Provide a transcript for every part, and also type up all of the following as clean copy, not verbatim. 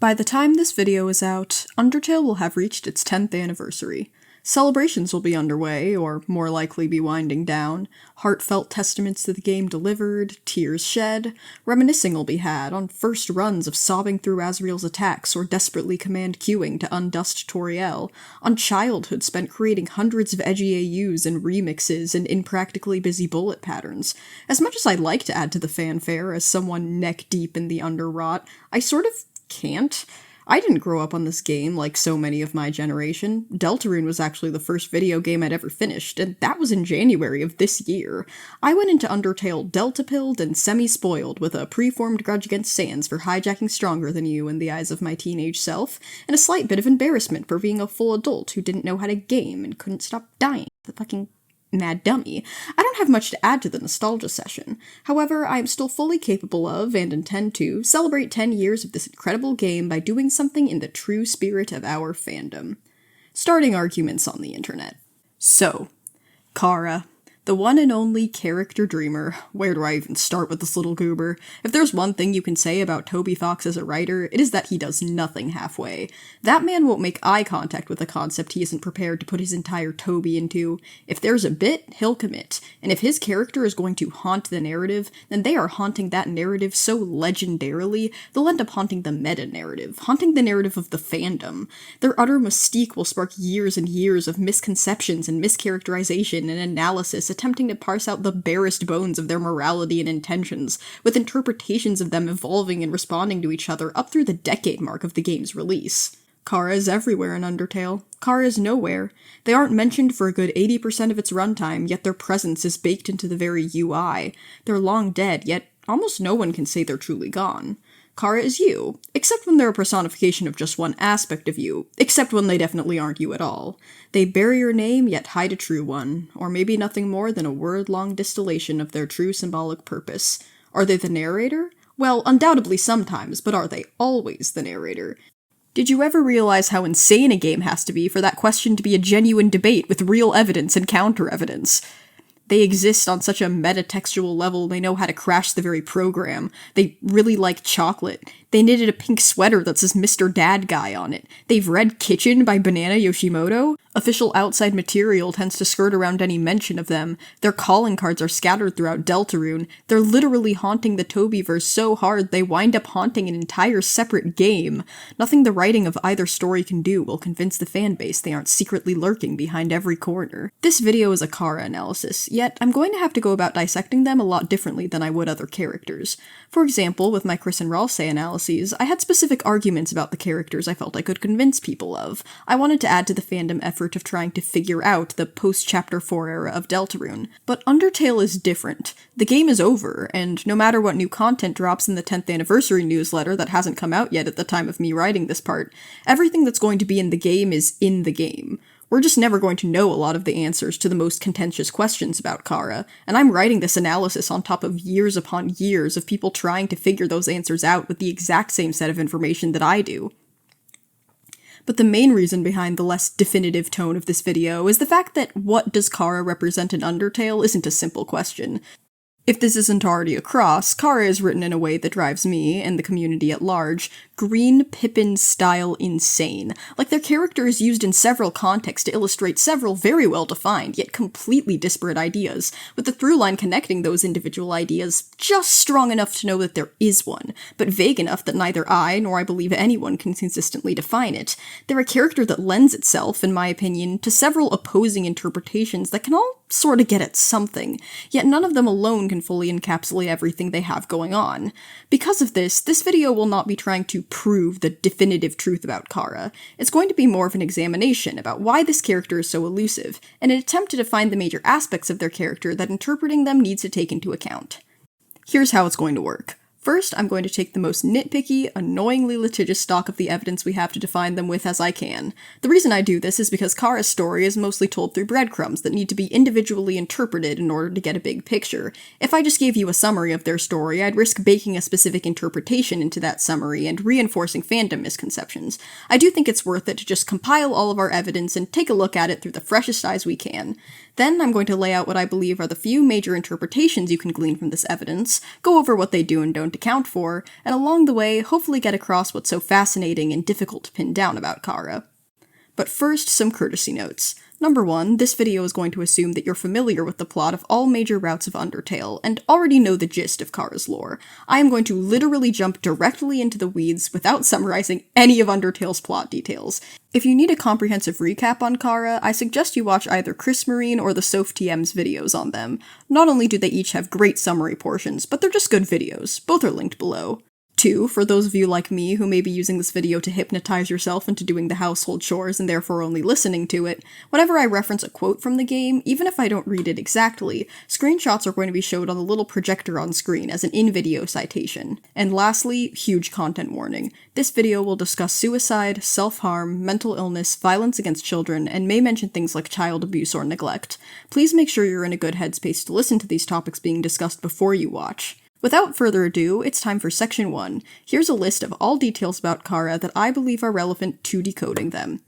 By the time this video is out, Undertale will have reached its 10th anniversary. Celebrations will be underway, or more likely be winding down, heartfelt testaments to the game delivered, tears shed, reminiscing will be had on first runs of sobbing through Asriel's attacks or desperately command queuing to undust Toriel, on childhood spent creating hundreds of edgy AUs and remixes and impractically busy bullet patterns. As much as I'd like to add to the fanfare as someone neck-deep in the underrot, I sort of can't. I didn't grow up on this game like so many of my generation. Deltarune was actually the first video game I'd ever finished, and that was in January of this year. I went into Undertale delta-pilled and semi-spoiled with a preformed grudge against Sans for hijacking Stronger Than You in the eyes of my teenage self, and a slight bit of embarrassment for being a full adult who didn't know how to game and couldn't stop dying. The fucking mad dummy. I don't have much to add to the nostalgia session. However, I am still fully capable of, and intend to, celebrate 10 years of this incredible game by doing something in the true spirit of our fandom. Starting arguments on the internet. So, Chara, the one and only Chara Dreemurr. Where do I even start with this little goober? If there's one thing you can say about Toby Fox as a writer, it is that he does nothing halfway. That man won't make eye contact with a concept he isn't prepared to put his entire Toby into. If there's a bit, he'll commit. And if his character is going to haunt the narrative, then they are haunting that narrative so legendarily, they'll end up haunting the meta-narrative, haunting the narrative of the fandom. Their utter mystique will spark years and years of misconceptions and mischaracterization and analysis, attempting to parse out the barest bones of their morality and intentions, with interpretations of them evolving and responding to each other up through the decade mark of the game's release. Chara is everywhere in Undertale. Chara is nowhere. They aren't mentioned for a good 80% of its runtime, yet their presence is baked into the very UI. They're long dead, yet almost no one can say they're truly gone. Chara is you, except when they're a personification of just one aspect of you, except when they definitely aren't you at all. They bear your name, yet hide a true one, or maybe nothing more than a word-long distillation of their true symbolic purpose. Are they the narrator? Well, undoubtedly sometimes, but are they always the narrator? Did you ever realize how insane a game has to be for that question to be a genuine debate with real evidence and counter-evidence? They exist on such a metatextual level, they know how to crash the very program. They really like chocolate. They knitted a pink sweater that says Mr. Dad Guy on it. They've read Kitchen by Banana Yoshimoto. Official outside material tends to skirt around any mention of them. Their calling cards are scattered throughout Deltarune. They're literally haunting the Tobyverse so hard they wind up haunting an entire separate game. Nothing the writing of either story can do will convince the fanbase they aren't secretly lurking behind every corner. This video is a Chara analysis, yet I'm going to have to go about dissecting them a lot differently than I would other characters. For example, with my Chris and Ralse analyses, I had specific arguments about the characters I felt I could convince people of. I wanted to add to the fandom effort of trying to figure out the post-Chapter 4 era of Deltarune. But Undertale is different. The game is over, and no matter what new content drops in the 10th anniversary newsletter that hasn't come out yet at the time of me writing this part, everything that's going to be in the game is in the game. We're just never going to know a lot of the answers to the most contentious questions about Chara, and I'm writing this analysis on top of years upon years of people trying to figure those answers out with the exact same set of information that I do. But the main reason behind the less definitive tone of this video is the fact that what does Chara represent in Undertale isn't a simple question. If this isn't already across, Chara is written in a way that drives me, and the community at large, Green Pippin-style insane. Like their character is used in several contexts to illustrate several very well-defined, yet completely disparate ideas, with the through line connecting those individual ideas just strong enough to know that there is one, but vague enough that neither I nor I believe anyone can consistently define it. They're a character that lends itself, in my opinion, to several opposing interpretations that can all sort of get at something, yet none of them alone can fully encapsulate everything they have going on. Because of this video will not be trying to prove the definitive truth about Chara. It's going to be more of an examination about why this character is so elusive, and an attempt to define the major aspects of their character that interpreting them needs to take into account. Here's how it's going to work. First, I'm going to take the most nitpicky, annoyingly litigious stock of the evidence we have to define them with as I can. The reason I do this is because Chara's story is mostly told through breadcrumbs that need to be individually interpreted in order to get a big picture. If I just gave you a summary of their story, I'd risk baking a specific interpretation into that summary and reinforcing fandom misconceptions. I do think it's worth it to just compile all of our evidence and take a look at it through the freshest eyes we can. Then I'm going to lay out what I believe are the few major interpretations you can glean from this evidence, go over what they do and don't to count for, and along the way, hopefully get across what's so fascinating and difficult to pin down about Chara. But first, some courtesy notes. Number 1, this video is going to assume that you're familiar with the plot of all major routes of Undertale, and already know the gist of Chara's lore. I am going to literally jump directly into the weeds without summarizing any of Undertale's plot details. If you need a comprehensive recap on Chara, I suggest you watch either Chris Marine or the SophTM's videos on them. Not only do they each have great summary portions, but they're just good videos. Both are linked below. 2, for those of you like me who may be using this video to hypnotize yourself into doing the household chores and therefore only listening to it, whenever I reference a quote from the game, even if I don't read it exactly, screenshots are going to be showed on the little projector on screen as an in-video citation. And lastly, huge content warning. This video will discuss suicide, self-harm, mental illness, violence against children, and may mention things like child abuse or neglect. Please make sure you're in a good headspace to listen to these topics being discussed before you watch. Without further ado, it's time for Section 1. Here's a list of all details about Chara that I believe are relevant to decoding them.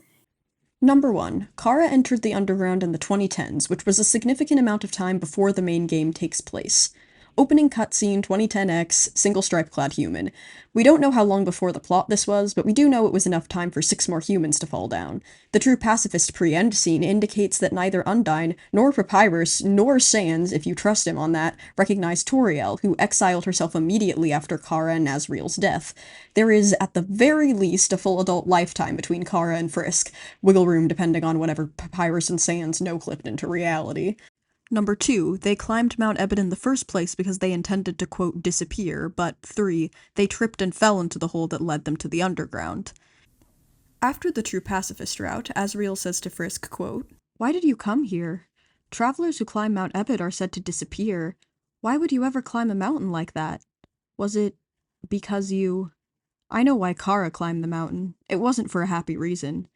Number 1. Chara entered the Underground in the 2010s, which was a significant amount of time before the main game takes place. Opening cutscene 2010X, single stripe-clad human. We don't know how long before the plot this was, but we do know it was enough time for 6 more humans to fall down. The true pacifist pre-end scene indicates that neither Undyne, nor Papyrus, nor Sans, if you trust him on that, recognized Toriel, who exiled herself immediately after Chara and Asriel's death. There is, at the very least, a full adult lifetime between Chara and Frisk, wiggle room depending on whatever Papyrus and Sans no-clipped into reality. Number 2, they climbed Mount Ebott in the first place because they intended to, quote, disappear, but 3, they tripped and fell into the hole that led them to the Underground. After the true pacifist route, Asriel says to Frisk, quote, "Why did you come here? Travelers who climb Mount Ebott are said to disappear. Why would you ever climb a mountain like that? Was it because you... I know why Chara climbed the mountain. It wasn't for a happy reason."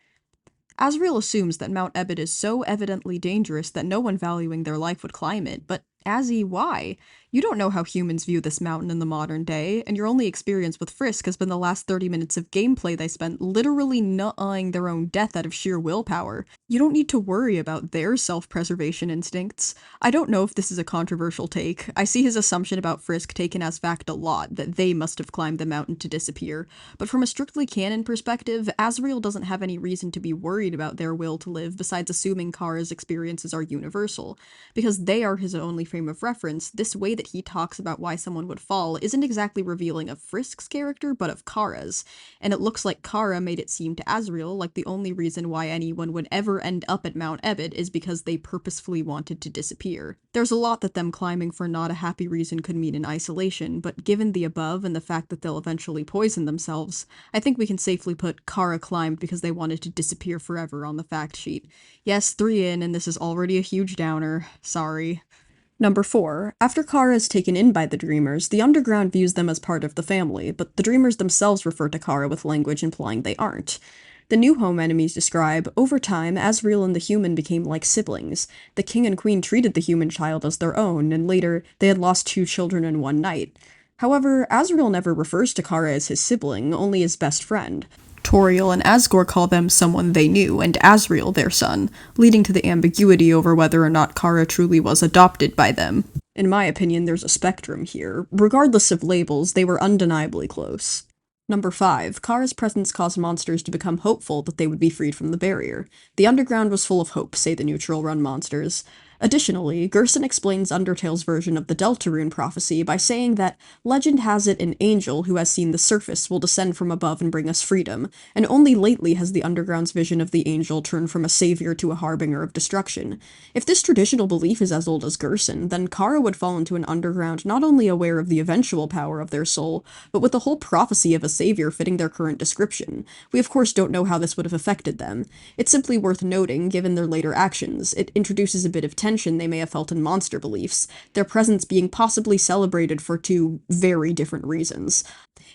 Asriel assumes that Mount Ebott is so evidently dangerous that no one valuing their life would climb it, but Azzy, why? You don't know how humans view this mountain in the modern day, and your only experience with Frisk has been the last 30 minutes of gameplay they spent literally nut-eyeing their own death out of sheer willpower. You don't need to worry about their self-preservation instincts. I don't know if this is a controversial take. I see his assumption about Frisk taken as fact a lot, that they must have climbed the mountain to disappear, but from a strictly canon perspective, Asriel doesn't have any reason to be worried about their will to live besides assuming Chara's experiences are universal. Because they are his only frame of reference, this way that he talks about why someone would fall isn't exactly revealing of Frisk's character, but of Chara's, and it looks like Chara made it seem to Asriel like the only reason why anyone would ever end up at Mount Ebott is because they purposefully wanted to disappear. There's a lot that them climbing for not a happy reason could mean in isolation, but given the above and the fact that they'll eventually poison themselves, I think we can safely put Chara climbed because they wanted to disappear forever on the fact sheet. Yes, 3 in, and this is already a huge downer. Sorry. Number 4. After Chara is taken in by the Dreemurrs, the Underground views them as part of the family, but the Dreemurrs themselves refer to Chara with language implying they aren't. The new home enemies describe, over time, Asriel and the human became like siblings. The king and queen treated the human child as their own, and later, they had lost 2 children in one night. However, Asriel never refers to Chara as his sibling, only his best friend. Toriel and Asgore call them someone they knew, and Asriel their son, leading to the ambiguity over whether or not Chara truly was adopted by them. In my opinion, there's a spectrum here. Regardless of labels, they were undeniably close. Number 5. Chara's presence caused monsters to become hopeful that they would be freed from the barrier. The Underground was full of hope, say the Neutral Run monsters. Additionally, Gerson explains Undertale's version of the Deltarune prophecy by saying that legend has it an angel who has seen the surface will descend from above and bring us freedom, and only lately has the Underground's vision of the angel turned from a savior to a harbinger of destruction. If this traditional belief is as old as Gerson, then Chara would fall into an Underground not only aware of the eventual power of their soul, but with the whole prophecy of a savior fitting their current description. We of course don't know how this would have affected them. It's simply worth noting, given their later actions. It introduces a bit of tension they may have felt in monster beliefs, their presence being possibly celebrated for 2 very different reasons.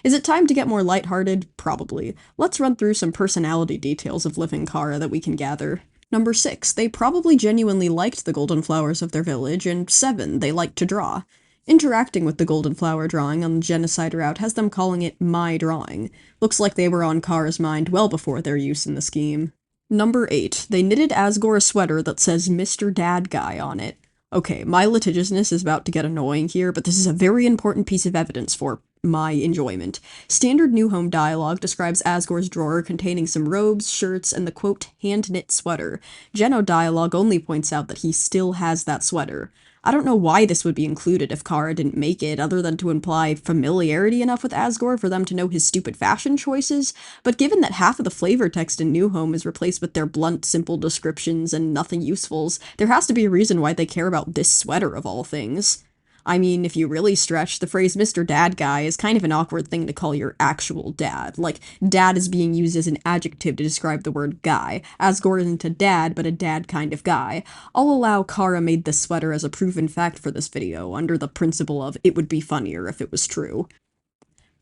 Is it time to get more lighthearted? Probably. Let's run through some personality details of living Chara that we can gather. Number 6, they probably genuinely liked the golden flowers of their village, and 7, they liked to draw. Interacting with the golden flower drawing on the genocide route has them calling it my drawing. Looks like they were on Chara's mind well before their use in the scheme. Number 8, they knitted Asgore a sweater that says Mr. Dad Guy on it. Okay, my litigiousness is about to get annoying here, but this is a very important piece of evidence for my enjoyment. Standard New Home dialogue describes Asgore's drawer containing some robes, shirts, and the quote, hand-knit sweater. Geno dialogue only points out that he still has that sweater. I don't know why this would be included if Chara didn't make it, other than to imply familiarity enough with Asgore for them to know his stupid fashion choices, but given that half of the flavor text in New Home is replaced with their blunt, simple descriptions and nothing usefuls, there has to be a reason why they care about this sweater of all things. I mean, if you really stretch, the phrase Mr. Dad Guy is kind of an awkward thing to call your actual dad. Like, dad is being used as an adjective to describe the word guy. Asgore isn't a dad, but a dad kind of guy. I'll allow Chara made this sweater as a proven fact for this video, under the principle of it would be funnier if it was true.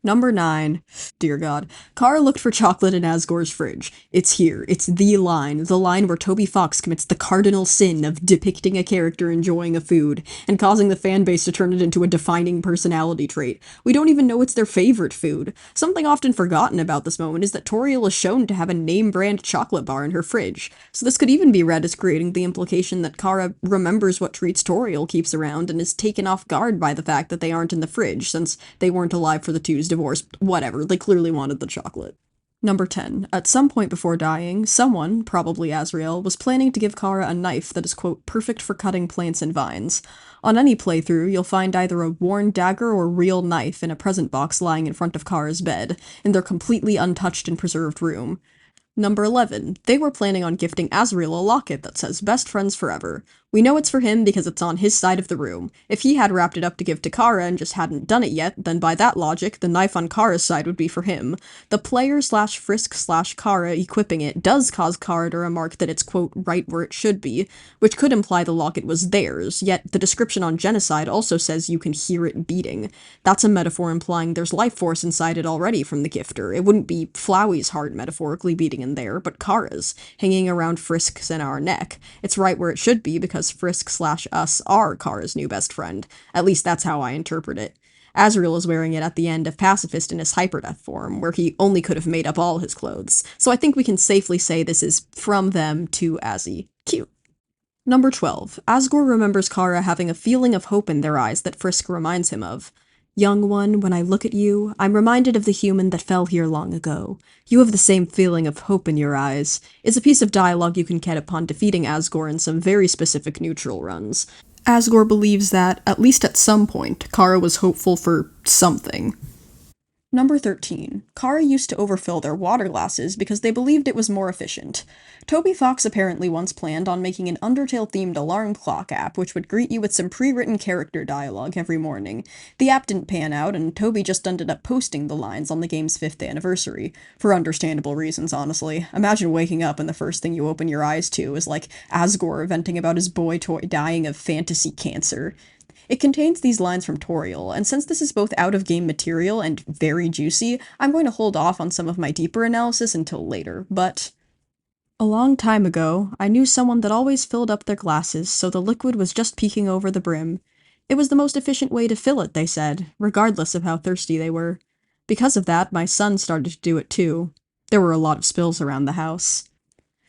Number 9. Dear God. Chara looked for chocolate in Asgore's fridge. It's here. It's the line where Toby Fox commits the cardinal sin of depicting a character enjoying a food, and causing the fanbase to turn it into a defining personality trait. We don't even know it's their favorite food. Something often forgotten about this moment is that Toriel is shown to have a name-brand chocolate bar in her fridge, so this could even be read as creating the implication that Chara remembers what treats Toriel keeps around and is taken off guard by the fact that they aren't in the fridge, since they weren't alive for the Tuesday divorce, whatever, they clearly wanted the chocolate. Number 10. At some point before dying, someone, probably Azrael, was planning to give Chara a knife that is, quote, perfect for cutting plants and vines. On any playthrough, you'll find either a worn dagger or real knife in a present box lying in front of Chara's bed, in their completely untouched and preserved room. Number 11. They were planning on gifting Azrael a locket that says best friends forever. We know it's for him because it's on his side of the room. If he had wrapped it up to give to Chara and just hadn't done it yet, then by that logic, the knife on Chara's side would be for him. The player/Frisk/Chara equipping it does cause Chara to remark that it's, quote, right where it should be, which could imply the locket was theirs, yet the description on Genocide also says you can hear it beating. That's a metaphor implying there's life force inside it already from the gifter. It wouldn't be Flowey's heart metaphorically beating in there, but Chara's, hanging around Frisk's and our neck. It's right where it should be because Frisk/us are Chara's new best friend. At least that's how I interpret it. Azrael is wearing it at the end of Pacifist in his hyperdeath form, where he only could have made up all his clothes. So I think we can safely say this is from them to Azzy. Cute. Number 12. Asgore remembers Chara having a feeling of hope in their eyes that Frisk reminds him of. Young one, when I look at you, I'm reminded of the human that fell here long ago. You have the same feeling of hope in your eyes. It's a piece of dialogue you can get upon defeating Asgore in some very specific neutral runs. Asgore believes that, at least at some point, Chara was hopeful for something. Number 13. Chara used to overfill their water glasses because they believed it was more efficient. Toby Fox apparently once planned on making an Undertale-themed alarm clock app which would greet you with some pre-written character dialogue every morning. The app didn't pan out, and Toby just ended up posting the lines on the game's 5th anniversary. For understandable reasons, honestly. Imagine waking up and the first thing you open your eyes to is like Asgore venting about his boy toy dying of fantasy cancer. It contains these lines from Toriel, and since this is both out-of-game material and very juicy, I'm going to hold off on some of my deeper analysis until later, but... A long time ago, I knew someone that always filled up their glasses so the liquid was just peeking over the brim. It was the most efficient way to fill it, they said, regardless of how thirsty they were. Because of that, my son started to do it too. There were a lot of spills around the house.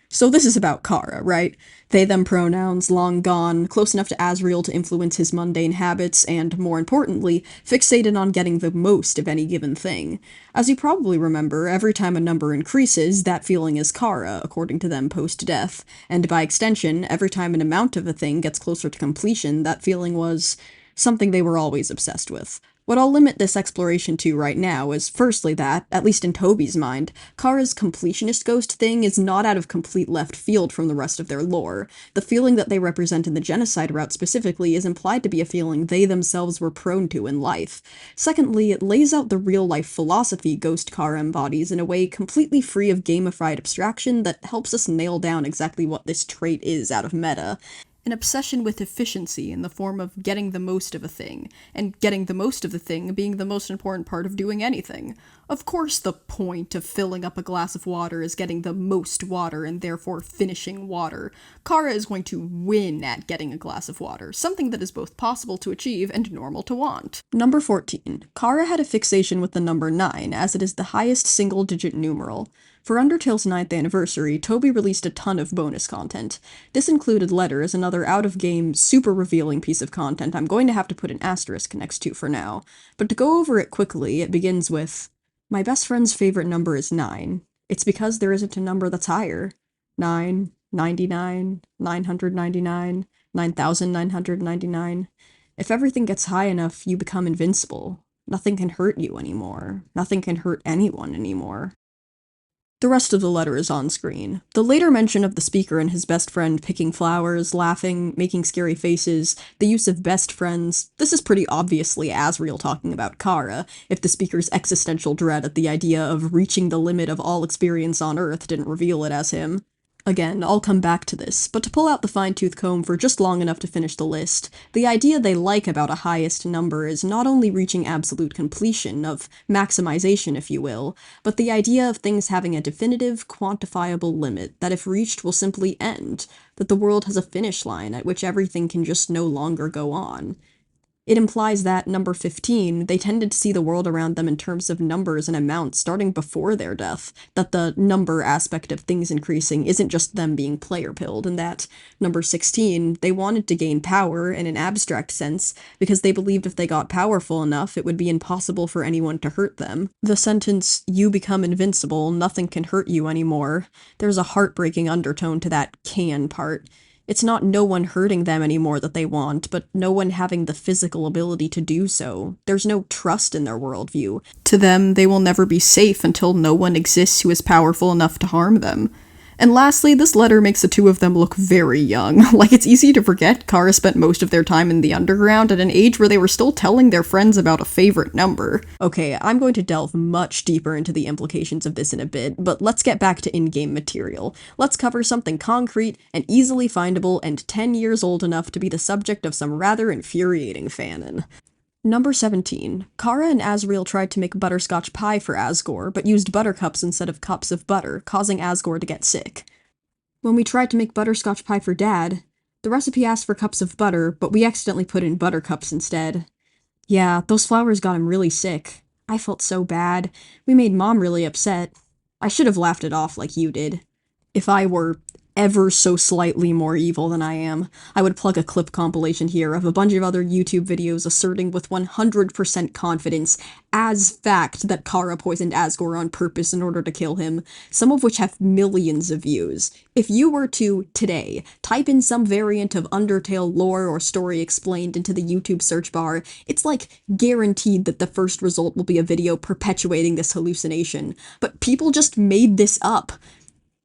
So this is about Chara, right? They-them pronouns, long gone, close enough to Azrael to influence his mundane habits, and, more importantly, fixated on getting the most of any given thing. As you probably remember, every time a number increases, that feeling is Chara, according to them post-death, and by extension, every time an amount of a thing gets closer to completion, that feeling was something they were always obsessed with. What I'll limit this exploration to right now is firstly that, at least in Toby's mind, Chara's completionist ghost thing is not out of complete left field from the rest of their lore. The feeling that they represent in the genocide route specifically is implied to be a feeling they themselves were prone to in life. Secondly, it lays out the real-life philosophy Ghost Chara embodies in a way completely free of gamified abstraction that helps us nail down exactly what this trait is out of meta. An obsession with efficiency in the form of getting the most of a thing, and getting the most of the thing being the most important part of doing anything. Of course, the point of filling up a glass of water is getting the most water and therefore finishing water. Chara is going to win at getting a glass of water, something that is both possible to achieve and normal to want. Number 14. Chara had a fixation with the number 9, as it is the highest single-digit numeral. For Undertale's 9th anniversary, Toby released a ton of bonus content. This included letters, another out-of-game, super revealing piece of content I'm going to have to put an asterisk next to for now. But to go over it quickly, it begins with, "My best friend's favorite number is 9. It's because there isn't a number that's higher. 9, 99, 999, 9,999. If everything gets high enough, you become invincible. Nothing can hurt you anymore. Nothing can hurt anyone anymore." The rest of the letter is on screen. The later mention of the speaker and his best friend picking flowers, laughing, making scary faces, the use of best friends, this is pretty obviously Asriel talking about Chara, if the speaker's existential dread at the idea of reaching the limit of all experience on Earth didn't reveal it as him. Again, I'll come back to this, but to pull out the fine-tooth comb for just long enough to finish the list, the idea they like about a highest number is not only reaching absolute completion, of maximization if you will, but the idea of things having a definitive, quantifiable limit that if reached will simply end, that the world has a finish line at which everything can just no longer go on. It implies that, number 15, they tended to see the world around them in terms of numbers and amounts starting before their death, that the number aspect of things increasing isn't just them being player-pilled, and that, number 16, they wanted to gain power in an abstract sense because they believed if they got powerful enough it would be impossible for anyone to hurt them. The sentence, "you become invincible, nothing can hurt you anymore," there's a heartbreaking undertone to that "can" part. It's not no one hurting them anymore that they want, but no one having the physical ability to do so. There's no trust in their worldview. To them, they will never be safe until no one exists who is powerful enough to harm them. And lastly, this letter makes the two of them look very young. Like, it's easy to forget Chara spent most of their time in the underground at an age where they were still telling their friends about a favorite number. Okay, I'm going to delve much deeper into the implications of this in a bit, but let's get back to in-game material. Let's cover something concrete and easily findable and 10 years old enough to be the subject of some rather infuriating fanon. Number 17. Chara and Asriel tried to make butterscotch pie for Asgore, but used buttercups instead of cups of butter, causing Asgore to get sick. When we tried to make butterscotch pie for Dad, the recipe asked for cups of butter, but we accidentally put in buttercups instead. Yeah, those flowers got him really sick. I felt so bad. We made Mom really upset. I should have laughed it off like you did. If I were ever so slightly more evil than I am, I would plug a clip compilation here of a bunch of other YouTube videos asserting with 100% confidence as fact that Chara poisoned Asgore on purpose in order to kill him, some of which have millions of views. If you were to, today, type in some variant of Undertale lore or story explained into the YouTube search bar, it's like guaranteed that the first result will be a video perpetuating this hallucination. But people just made this up.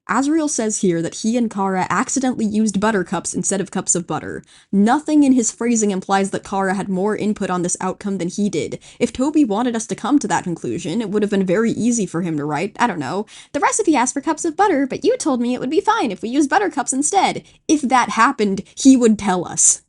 Asriel says here that he and Chara accidentally used buttercups instead of cups of butter. Nothing in his phrasing implies that Chara had more input on this outcome than he did. If Toby wanted us to come to that conclusion, it would have been very easy for him to write, I don't know, "The recipe asked for cups of butter, but you told me it would be fine if we used buttercups instead." If that happened, he would tell us.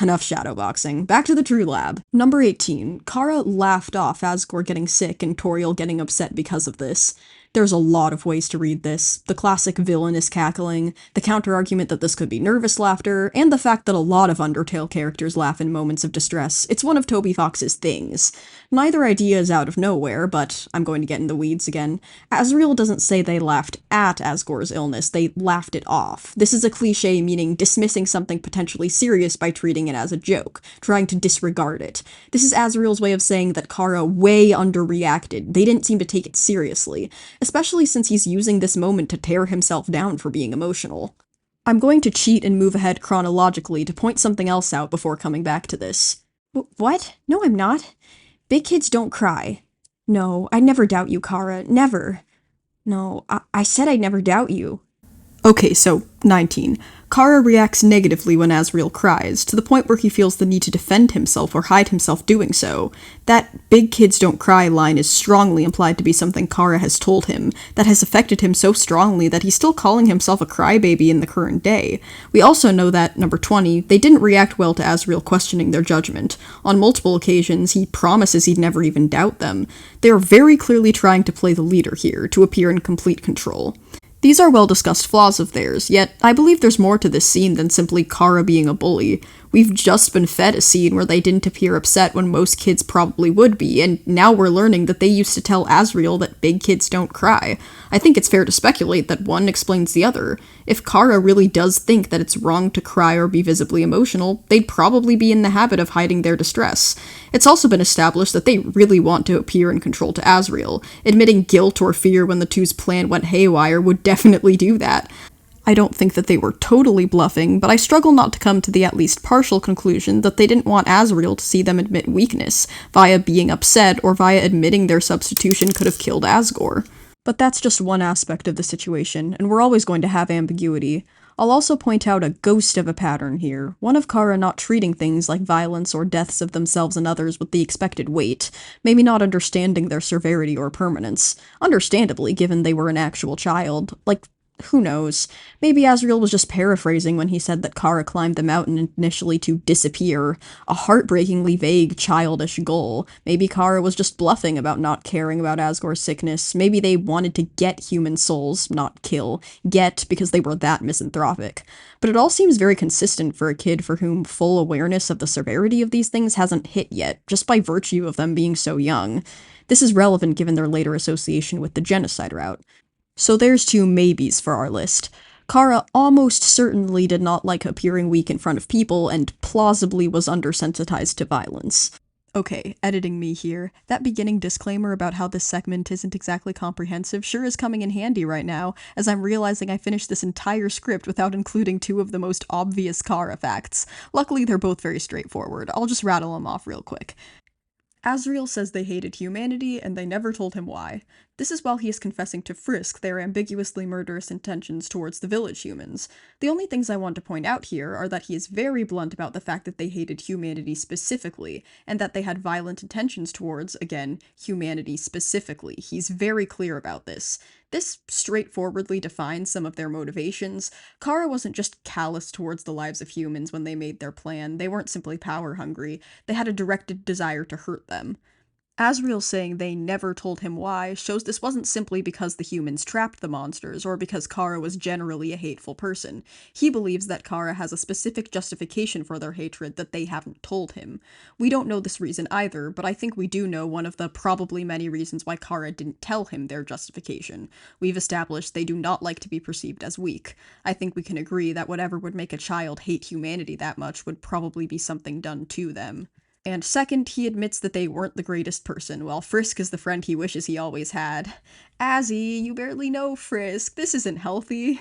Enough shadowboxing. Back to the True Lab. Number 18. Chara laughed off Asgore getting sick and Toriel getting upset because of this. There's a lot of ways to read this. The classic villainous cackling, the counter-argument that this could be nervous laughter, and the fact that a lot of Undertale characters laugh in moments of distress. It's one of Toby Fox's things. Neither idea is out of nowhere, but I'm going to get in the weeds again. Asriel doesn't say they laughed at Asgore's illness, they laughed it off. This is a cliche meaning dismissing something potentially serious by treating it as a joke, trying to disregard it. This is Asriel's way of saying that Chara way underreacted. They didn't seem to take it seriously, especially since he's using this moment to tear himself down for being emotional. I'm going to cheat and move ahead chronologically to point something else out before coming back to this. What? No, I'm not. Big kids don't cry. No, I'd never doubt you, Chara. Never. No, I said I'd never doubt you. Okay, so 19. Chara reacts negatively when Asriel cries, to the point where he feels the need to defend himself or hide himself doing so. That "big kids don't cry" line is strongly implied to be something Chara has told him, that has affected him so strongly that he's still calling himself a crybaby in the current day. We also know that, number 20, they didn't react well to Asriel questioning their judgment. On multiple occasions, he promises he'd never even doubt them. They are very clearly trying to play the leader here, to appear in complete control. These are well-discussed flaws of theirs, yet I believe there's more to this scene than simply Chara being a bully. We've just been fed a scene where they didn't appear upset when most kids probably would be, and now we're learning that they used to tell Asriel that big kids don't cry. I think it's fair to speculate that one explains the other. If Chara really does think that it's wrong to cry or be visibly emotional, they'd probably be in the habit of hiding their distress. It's also been established that they really want to appear in control to Asriel. Admitting guilt or fear when the two's plan went haywire would definitely do that. I don't think that they were totally bluffing, but I struggle not to come to the at least partial conclusion that they didn't want Asriel to see them admit weakness, via being upset or via admitting their substitution could have killed Asgore. But that's just one aspect of the situation, and we're always going to have ambiguity. I'll also point out a ghost of a pattern here, one of Chara not treating things like violence or deaths of themselves and others with the expected weight, maybe not understanding their severity or permanence, understandably given they were an actual child. Like, who knows? Maybe Asriel was just paraphrasing when he said that Chara climbed the mountain initially to disappear, a heartbreakingly vague, childish goal. Maybe Chara was just bluffing about not caring about Asgore's sickness. Maybe they wanted to get human souls, not kill. Get, because they were that misanthropic. But it all seems very consistent for a kid for whom full awareness of the severity of these things hasn't hit yet, just by virtue of them being so young. This is relevant given their later association with the genocide route. So there's two maybes for our list. Chara almost certainly did not like appearing weak in front of people, and plausibly was undersensitized to violence. Okay, editing me here. That beginning disclaimer about how this segment isn't exactly comprehensive sure is coming in handy right now, as I'm realizing I finished this entire script without including two of the most obvious Chara facts. Luckily, they're both very straightforward. I'll just rattle them off real quick. Asriel says they hated humanity, and they never told him why. This is while he is confessing to Frisk their ambiguously murderous intentions towards the village humans. The only things I want to point out here are that he is very blunt about the fact that they hated humanity specifically, and that they had violent intentions towards, again, humanity specifically. He's very clear about this. This straightforwardly defines some of their motivations. Chara wasn't just callous towards the lives of humans when they made their plan. They weren't simply power hungry. They had a directed desire to hurt them. Asriel saying they never told him why shows this wasn't simply because the humans trapped the monsters, or because Chara was generally a hateful person. He believes that Chara has a specific justification for their hatred that they haven't told him. We don't know this reason either, but I think we do know one of the probably many reasons why Chara didn't tell him their justification. We've established they do not like to be perceived as weak. I think we can agree that whatever would make a child hate humanity that much would probably be something done to them. And second, he admits that they weren't the greatest person, while Frisk is the friend he wishes he always had. Azzy, you barely know Frisk. This isn't healthy.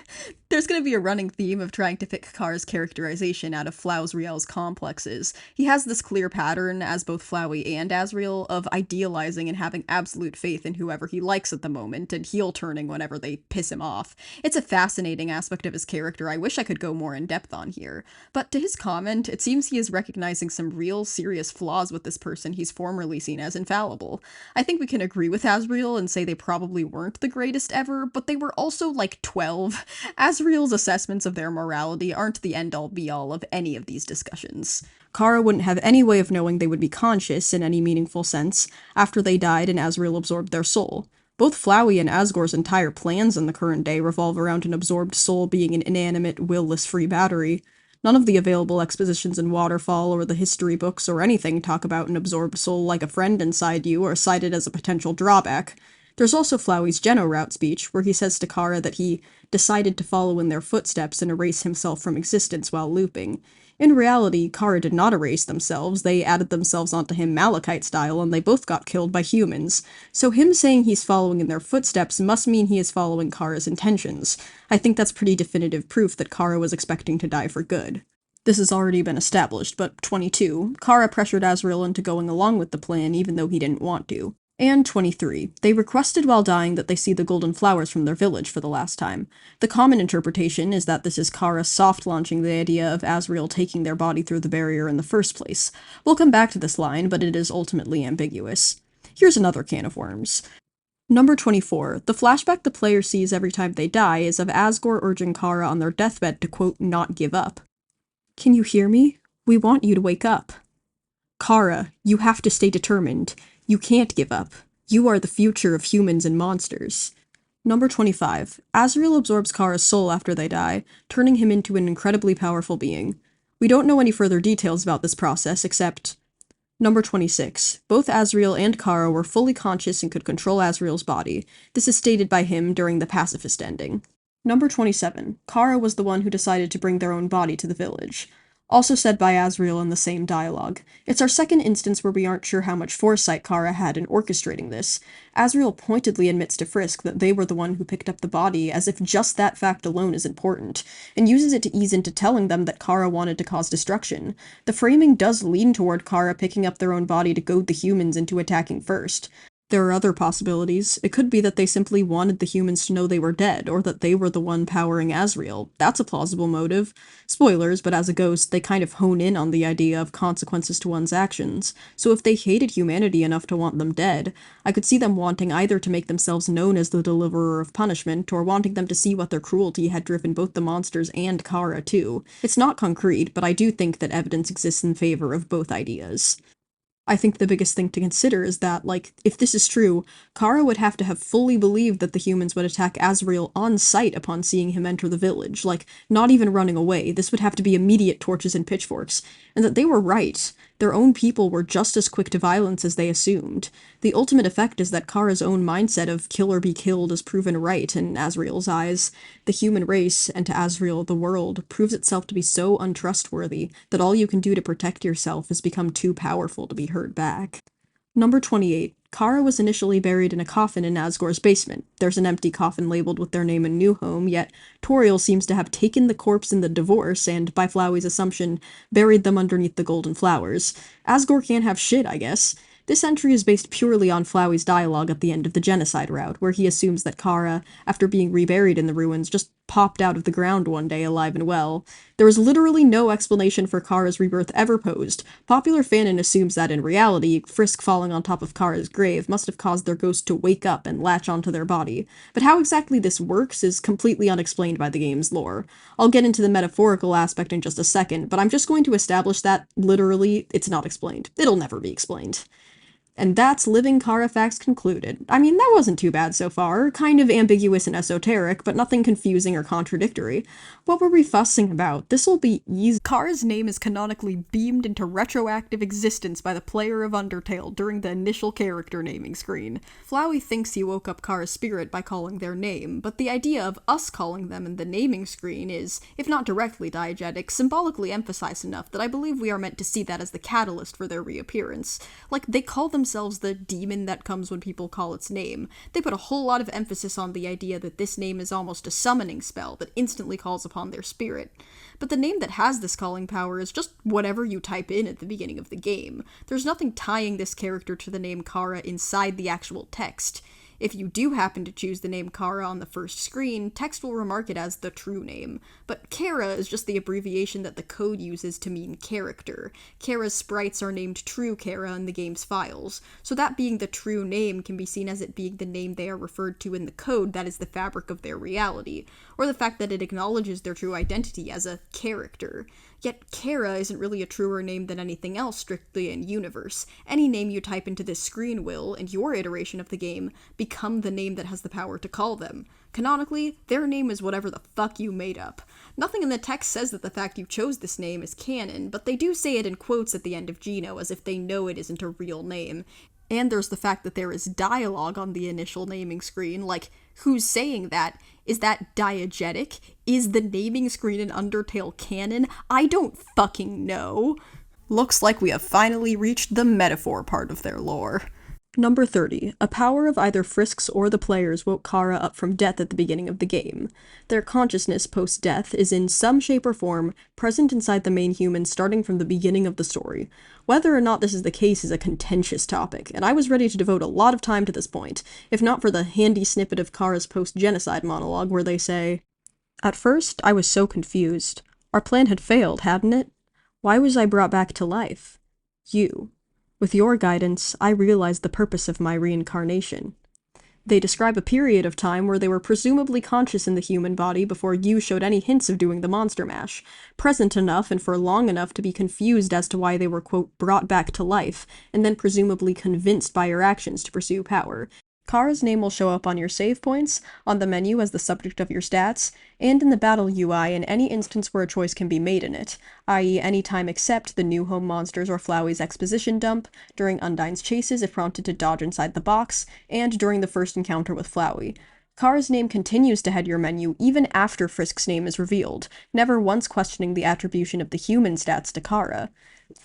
There's gonna be a running theme of trying to pick Chara's characterization out of Flowsriel's complexes. He has this clear pattern, as both Flowey and Asriel, of idealizing and having absolute faith in whoever he likes at the moment, and heel-turning whenever they piss him off. It's a fascinating aspect of his character I wish I could go more in depth on here. But to his comment, it seems he is recognizing some real, serious flaws with this person he's formerly seen as infallible. I think we can agree with Asriel and say they probably weren't the greatest ever, but they were also like 12. Asriel's assessments of their morality aren't the end-all be-all of any of these discussions. Chara wouldn't have any way of knowing they would be conscious in any meaningful sense after they died and Asriel absorbed their soul. Both Flowey and Asgore's entire plans in the current day revolve around an absorbed soul being an inanimate, will-less free battery. None of the available expositions in Waterfall or the history books or anything talk about an absorbed soul like a friend inside you or cite it as a potential drawback. There's also Flowey's Geno route speech, where he says to Chara that he decided to follow in their footsteps and erase himself from existence while looping. In reality, Chara did not erase themselves, they added themselves onto him Malachite style, and they both got killed by humans. So him saying he's following in their footsteps must mean he is following Chara's intentions. I think that's pretty definitive proof that Chara was expecting to die for good. This has already been established, but 22, Chara pressured Asriel into going along with the plan even though he didn't want to. And 23. They requested while dying that they see the golden flowers from their village for the last time. The common interpretation is that this is Chara soft-launching the idea of Asriel taking their body through the barrier in the first place. We'll come back to this line, but it is ultimately ambiguous. Here's another can of worms. Number 24. The flashback the player sees every time they die is of Asgore urging Chara on their deathbed to, quote, not give up. Can you hear me? We want you to wake up. Chara, you have to stay determined. You can't give up. You are the future of humans and monsters. Number 25. Asriel absorbs Chara's soul after they die, turning him into an incredibly powerful being. We don't know any further details about this process except... Number 26. Both Asriel and Chara were fully conscious and could control Asriel's body. This is stated by him during the pacifist ending. Number 27. Chara was the one who decided to bring their own body to the village. Also said by Asriel in the same dialogue. It's our second instance where we aren't sure how much foresight Chara had in orchestrating this. Asriel pointedly admits to Frisk that they were the one who picked up the body, as if just that fact alone is important, and uses it to ease into telling them that Chara wanted to cause destruction. The framing does lean toward Chara picking up their own body to goad the humans into attacking first. There are other possibilities. It could be that they simply wanted the humans to know they were dead, or that they were the one powering Asriel. That's a plausible motive. Spoilers, but as a ghost, they kind of hone in on the idea of consequences to one's actions. So if they hated humanity enough to want them dead, I could see them wanting either to make themselves known as the deliverer of punishment, or wanting them to see what their cruelty had driven both the monsters and Chara too. It's not concrete, but I do think that evidence exists in favor of both ideas. I think the biggest thing to consider is that, if this is true, Chara would have to have fully believed that the humans would attack Asriel on sight upon seeing him enter the village, not even running away. This would have to be immediate torches and pitchforks. And that they were right. Their own people were just as quick to violence as they assumed. The ultimate effect is that Chara's own mindset of kill or be killed is proven right in Asriel's eyes. The human race, and to Asriel the world, proves itself to be so untrustworthy that all you can do to protect yourself has become too powerful to be heard back. Number 28. Chara was initially buried in a coffin in Asgore's basement. There's an empty coffin labeled with their name and new home, yet Toriel seems to have taken the corpse in the divorce and, by Flowey's assumption, buried them underneath the golden flowers. Asgore can't have shit, I guess. This entry is based purely on Flowey's dialogue at the end of the genocide route, where he assumes that Chara, after being reburied in the ruins, just popped out of the ground one day alive and well. There is literally no explanation for Chara's rebirth ever posed. Popular fanon assumes that in reality, Frisk falling on top of Chara's grave must have caused their ghost to wake up and latch onto their body. But how exactly this works is completely unexplained by the game's lore. I'll get into the metaphorical aspect in just a second, but I'm just going to establish that, literally, it's not explained. It'll never be explained. And that's Living Chara Facts concluded. I mean, that wasn't too bad so far. Kind of ambiguous and esoteric, but nothing confusing or contradictory. What were we fussing about? This'll be easy. Chara's name is canonically beamed into retroactive existence by the player of Undertale during the initial character naming screen. Flowey thinks he woke up Chara's spirit by calling their name, but the idea of us calling them in the naming screen is, if not directly diegetic, symbolically emphasized enough that I believe we are meant to see that as the catalyst for their reappearance. They call themselves the demon that comes when people call its name. They put a whole lot of emphasis on the idea that this name is almost a summoning spell that instantly calls upon their spirit. But the name that has this calling power is just whatever you type in at the beginning of the game. There's nothing tying this character to the name Chara inside the actual text. If you do happen to choose the name Chara on the first screen, text will remark it as the true name. But Chara is just the abbreviation that the code uses to mean character. Chara's sprites are named True Chara in the game's files, so that being the true name can be seen as it being the name they are referred to in the code that is the fabric of their reality, or the fact that it acknowledges their true identity as a character. Yet Chara isn't really a truer name than anything else strictly in universe. Any name you type into this screen will, in your iteration of the game, become the name that has the power to call them. Canonically, their name is whatever the fuck you made up. Nothing in the text says that the fact you chose this name is canon, but they do say it in quotes at the end of Geno as if they know it isn't a real name. And there's the fact that there is dialogue on the initial naming screen, who's saying that? Is that diegetic? Is the naming screen in Undertale canon? I don't fucking know. Looks like we have finally reached the metaphor part of their lore. Number 30. A power of either Frisk's or the players woke Chara up from death at the beginning of the game. Their consciousness post-death is in some shape or form present inside the main human starting from the beginning of the story. Whether or not this is the case is a contentious topic, and I was ready to devote a lot of time to this point, if not for the handy snippet of Chara's post-genocide monologue where they say, "At first, I was so confused. Our plan had failed, hadn't it? Why was I brought back to life? You. With your guidance, I realized the purpose of my reincarnation." They describe a period of time where they were presumably conscious in the human body before you showed any hints of doing the monster mash, present enough and for long enough to be confused as to why they were, quote, brought back to life, and then presumably convinced by your actions to pursue power. Chara's name will show up on your save points, on the menu as the subject of your stats, and in the battle UI in any instance where a choice can be made in it, i.e. any time except the new home monsters or Flowey's exposition dump, during Undyne's chases if prompted to dodge inside the box, and during the first encounter with Flowey. Chara's name continues to head your menu even after Frisk's name is revealed, never once questioning the attribution of the human stats to Chara.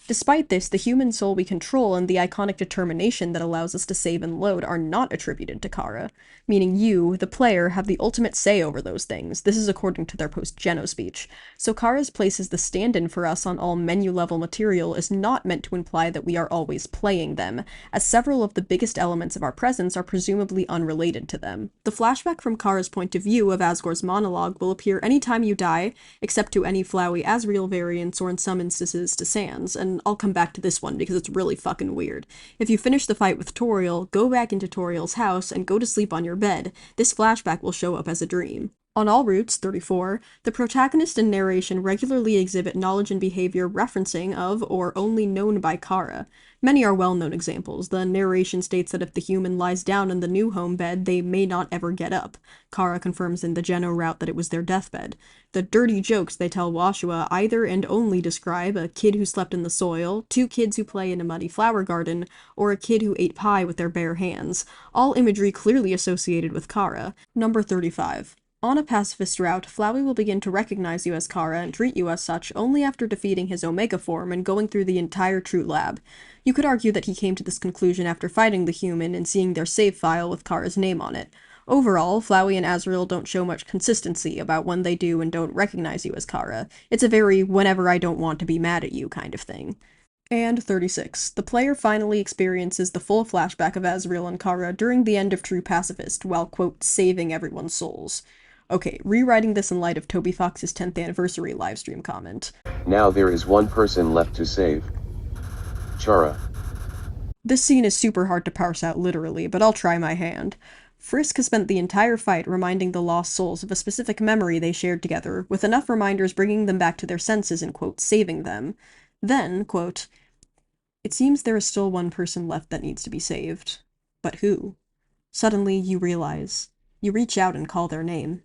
Despite this, the human soul we control and the iconic determination that allows us to save and load are not attributed to Chara, meaning you, the player, have the ultimate say over those things. This is according to their post-Geno speech. So Chara's place as the stand-in for us on all menu-level material is not meant to imply that we are always playing them, as several of the biggest elements of our presence are presumably unrelated to them. The flashback from Chara's point of view of Asgore's monologue will appear anytime you die, except to any Flowey Asriel variants or in some instances to Sans, and I'll come back to this one because it's really fucking weird. If you finish the fight with Toriel, go back into Toriel's house and go to sleep on your bed. This flashback will show up as a dream. On all routes, 34, the protagonist and narration regularly exhibit knowledge and behavior referencing of or only known by Chara. Many are well-known examples. The narration states that if the human lies down in the new home bed, they may not ever get up. Chara confirms in the Geno route that it was their deathbed. The dirty jokes they tell Woshua either and only describe a kid who slept in the soil, two kids who play in a muddy flower garden, or a kid who ate pie with their bare hands, all imagery clearly associated with Chara. Number 35. On a pacifist route, Flowey will begin to recognize you as Chara and treat you as such only after defeating his Omega form and going through the entire True Lab. You could argue that he came to this conclusion after fighting the human and seeing their save file with Chara's name on it. Overall, Flowey and Asriel don't show much consistency about when they do and don't recognize you as Chara. It's a very whenever I don't want to be mad at you kind of thing. And 36. The player finally experiences the full flashback of Asriel and Chara during the end of True Pacifist, while, quote, saving everyone's souls. Okay, rewriting this in light of Toby Fox's 10th anniversary livestream comment. Now there is one person left to save. Chara. This scene is super hard to parse out literally, but I'll try my hand. Frisk has spent the entire fight reminding the lost souls of a specific memory they shared together, with enough reminders bringing them back to their senses and, quote, saving them. Then, quote, it seems there is still one person left that needs to be saved. But who? Suddenly, you realize. You reach out and call their name.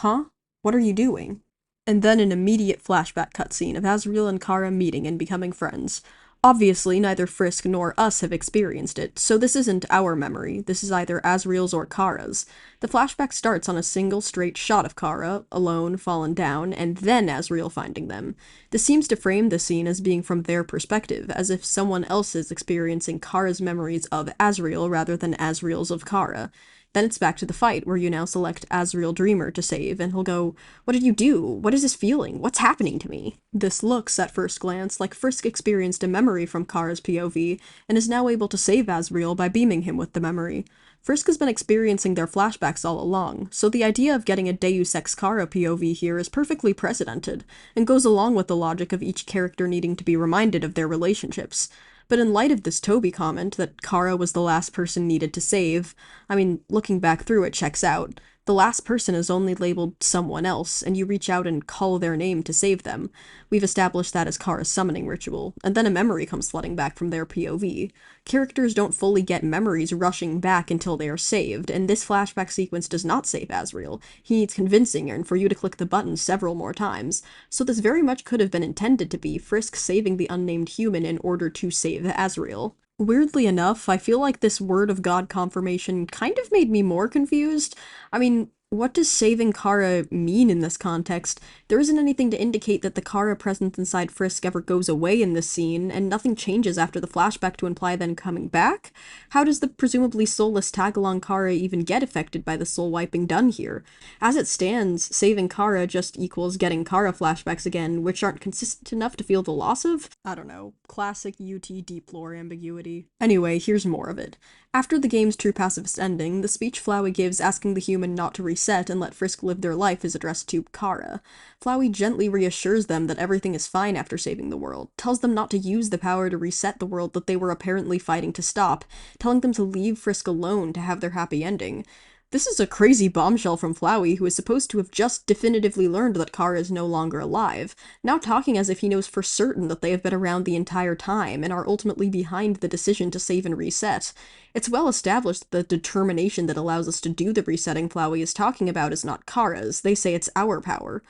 Huh? What are you doing? And then an immediate flashback cutscene of Asriel and Chara meeting and becoming friends. Obviously, neither Frisk nor us have experienced it, so this isn't our memory, this is either Asriel's or Chara's. The flashback starts on a single straight shot of Chara, alone, fallen down, and then Asriel finding them. This seems to frame the scene as being from their perspective, as if someone else is experiencing Chara's memories of Asriel rather than Asriel's of Chara. Then it's back to the fight, where you now select Chara Dreemurr to save, and he'll go, what did you do? What is this feeling? What's happening to me? This looks, at first glance, like Frisk experienced a memory from Chara's POV, and is now able to save Asriel by beaming him with the memory. Frisk has been experiencing their flashbacks all along, so the idea of getting a Deus Ex Chara POV here is perfectly precedented, and goes along with the logic of each character needing to be reminded of their relationships. But in light of this Toby comment, that Chara was the last person needed to save, I mean, looking back through it checks out. The last person is only labeled someone else, and you reach out and call their name to save them. We've established that as Chara's summoning ritual, and then a memory comes flooding back from their POV. Characters don't fully get memories rushing back until they are saved, and this flashback sequence does not save Asriel. He needs convincing and for you to click the button several more times. So this very much could have been intended to be Frisk saving the unnamed human in order to save Asriel. Weirdly enough, I feel like this Word of God confirmation kind of made me more confused. I mean, What does saving Chara mean in this context? There isn't anything to indicate that the Chara presence inside Frisk ever goes away in this scene, and nothing changes after the flashback to imply them coming back? How does the presumably soulless tag-along Chara even get affected by the soul-wiping done here? As it stands, saving Chara just equals getting Chara flashbacks again, which aren't consistent enough to feel the loss of? I don't know. Classic UT deep lore ambiguity. Anyway, here's more of it. After the game's true pacifist ending, the speech Flowey gives asking the human not to reset and let Frisk live their life is addressed to Chara. Flowey gently reassures them that everything is fine after saving the world, tells them not to use the power to reset the world that they were apparently fighting to stop, telling them to leave Frisk alone to have their happy ending. This is a crazy bombshell from Flowey, who is supposed to have just definitively learned that Chara is no longer alive, now talking as if he knows for certain that they have been around the entire time and are ultimately behind the decision to save and reset. It's well established that the determination that allows us to do the resetting Flowey is talking about is not Chara's. They say it's our power.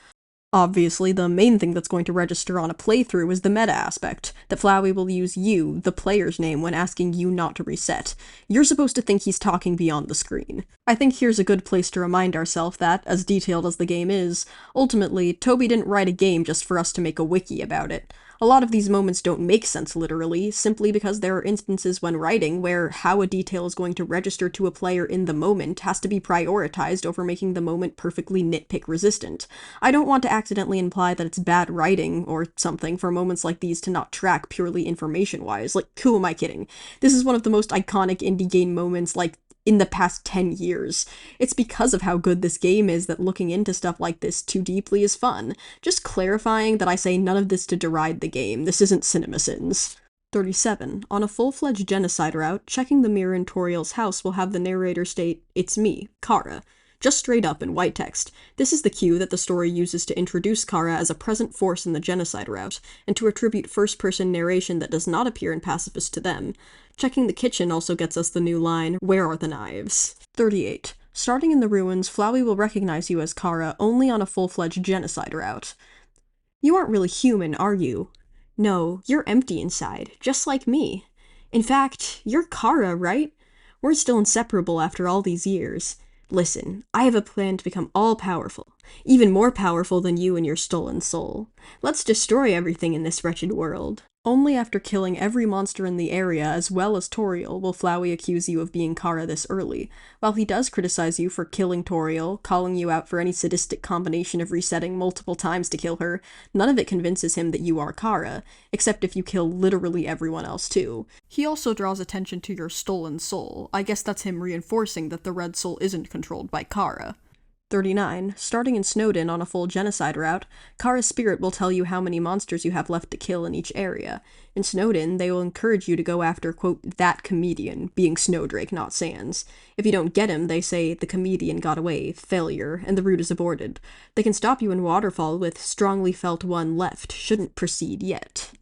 Obviously, the main thing that's going to register on a playthrough is the meta aspect, that Flowey will use you, the player's name, when asking you not to reset. You're supposed to think he's talking beyond the screen. I think here's a good place to remind ourselves that, as detailed as the game is, ultimately, Toby didn't write a game just for us to make a wiki about it. A lot of these moments don't make sense literally, simply because there are instances when writing where how a detail is going to register to a player in the moment has to be prioritized over making the moment perfectly nitpick resistant. I don't want to accidentally imply that it's bad writing or something for moments like these to not track purely information-wise. Like, who am I kidding? This is one of the most iconic indie game moments, like, in the past 10 years. It's because of how good this game is that looking into stuff like this too deeply is fun. Just clarifying that I say none of this to deride the game. This isn't CinemaSins. 37. On a full-fledged genocide route, checking the mirror in Toriel's house will have the narrator state, "It's me, Chara." Just straight up in white text. This is the cue that the story uses to introduce Chara as a present force in the genocide route, and to attribute first-person narration that does not appear in Pacifist to them. Checking the kitchen also gets us the new line, "Where are the knives?" 38. Starting in the ruins, Flowey will recognize you as Chara only on a full-fledged genocide route. You aren't really human, are you? No, you're empty inside, just like me. In fact, you're Chara, right? We're still inseparable after all these years. Listen, I have a plan to become all-powerful, even more powerful than you and your stolen soul. Let's destroy everything in this wretched world. Only after killing every monster in the area, as well as Toriel, will Flowey accuse you of being Chara this early. While he does criticize you for killing Toriel, calling you out for any sadistic combination of resetting multiple times to kill her, none of it convinces him that you are Chara, except if you kill literally everyone else too. He also draws attention to your stolen soul. I guess that's him reinforcing that the Red Soul isn't controlled by Chara. 39. Starting in Snowdin on a full genocide route, Chara's spirit will tell you how many monsters you have left to kill in each area. In Snowdin, they will encourage you to go after, quote, that comedian, being Snowdrake, not Sans. If you don't get him, they say, the comedian got away, failure, and the route is aborted. They can stop you in Waterfall with strongly felt one left, shouldn't proceed yet.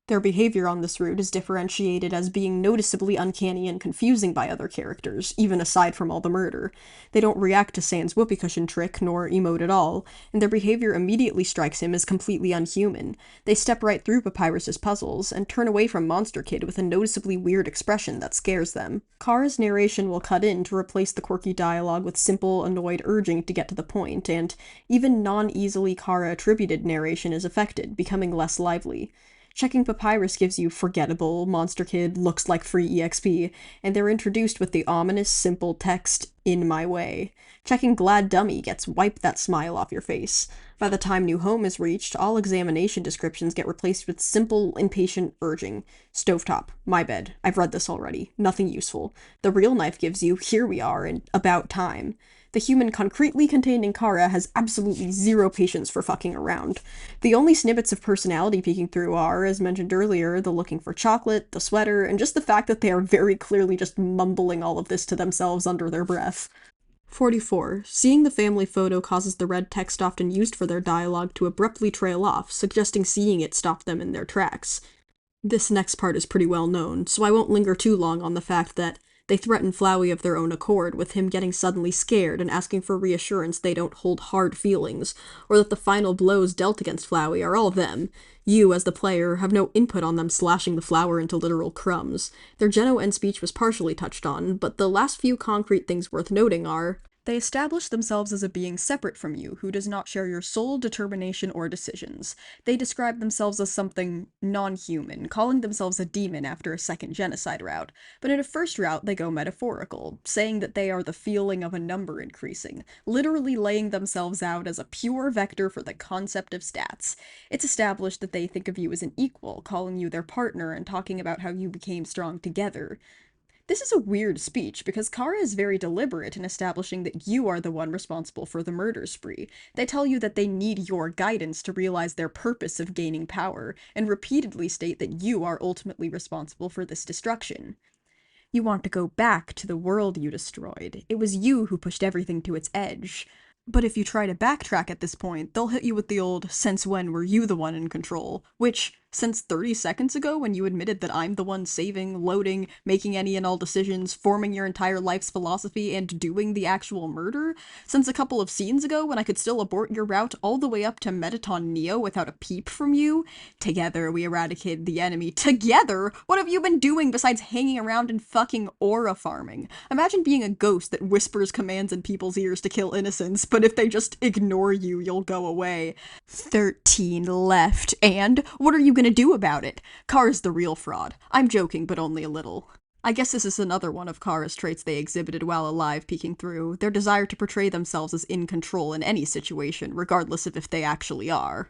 Their behavior on this route is differentiated as being noticeably uncanny and confusing by other characters, even aside from all the murder. They don't react to Sans' whoopee cushion trick, nor emote at all, and their behavior immediately strikes him as completely unhuman. They step right through Papyrus's puzzles, and turn away from Monster Kid with a noticeably weird expression that scares them. Chara's narration will cut in to replace the quirky dialogue with simple, annoyed urging to get to the point, and even non-easily Chara-attributed narration is affected, becoming less lively. Checking Papyrus gives you forgettable, Monster Kid looks like free EXP, and they're introduced with the ominous, simple text, "in my way." Checking Glad Dummy gets wipe that smile off your face. By the time New Home is reached, all examination descriptions get replaced with simple, impatient urging. Stovetop, my bed, I've read this already, nothing useful. The Real Knife gives you, here we are, and about time. The human concretely contained in Chara has absolutely zero patience for fucking around. The only snippets of personality peeking through are, as mentioned earlier, the looking for chocolate, the sweater, and just the fact that they are very clearly just mumbling all of this to themselves under their breath. 44. Seeing the family photo causes the red text often used for their dialogue to abruptly trail off, suggesting seeing it stopped them in their tracks. This next part is pretty well known, so I won't linger too long on the fact that they threaten Flowey of their own accord, with him getting suddenly scared and asking for reassurance they don't hold hard feelings, or that the final blows dealt against Flowey are all them. You, as the player, have no input on them slashing the flower into literal crumbs. Their Geno end speech was partially touched on, but the last few concrete things worth noting are, They establish themselves as a being separate from you, who does not share your soul, determination, or decisions. They describe themselves as something non-human, calling themselves a demon after a second genocide route. But in a first route, they go metaphorical, saying that they are the feeling of a number increasing, literally laying themselves out as a pure vector for the concept of stats. It's established that they think of you as an equal, calling you their partner and talking about how you became strong together. This is a weird speech because Chara is very deliberate in establishing that you are the one responsible for the murder spree. They tell you that they need your guidance to realize their purpose of gaining power, and repeatedly state that you are ultimately responsible for this destruction. You want to go back to the world you destroyed. It was you who pushed everything to its edge. But if you try to backtrack at this point, they'll hit you with the old, "Since when were you the one in control?" Which, since 30 seconds ago when you admitted that I'm the one saving, loading, making any and all decisions, forming your entire life's philosophy, and doing the actual murder? Since a couple of scenes ago when I could still abort your route all the way up to Metaton Neo without a peep from you? Together we eradicated the enemy. Together? What have you been doing besides hanging around and fucking aura farming? Imagine being a ghost that whispers commands in people's ears to kill innocents, but if they just ignore you, you'll go away. 13 left, and what are you gonna do about it? Chara's the real fraud. I'm joking, but only a little. I guess this is another one of Chara's traits they exhibited while alive peeking through, their desire to portray themselves as in control in any situation, regardless of if they actually are.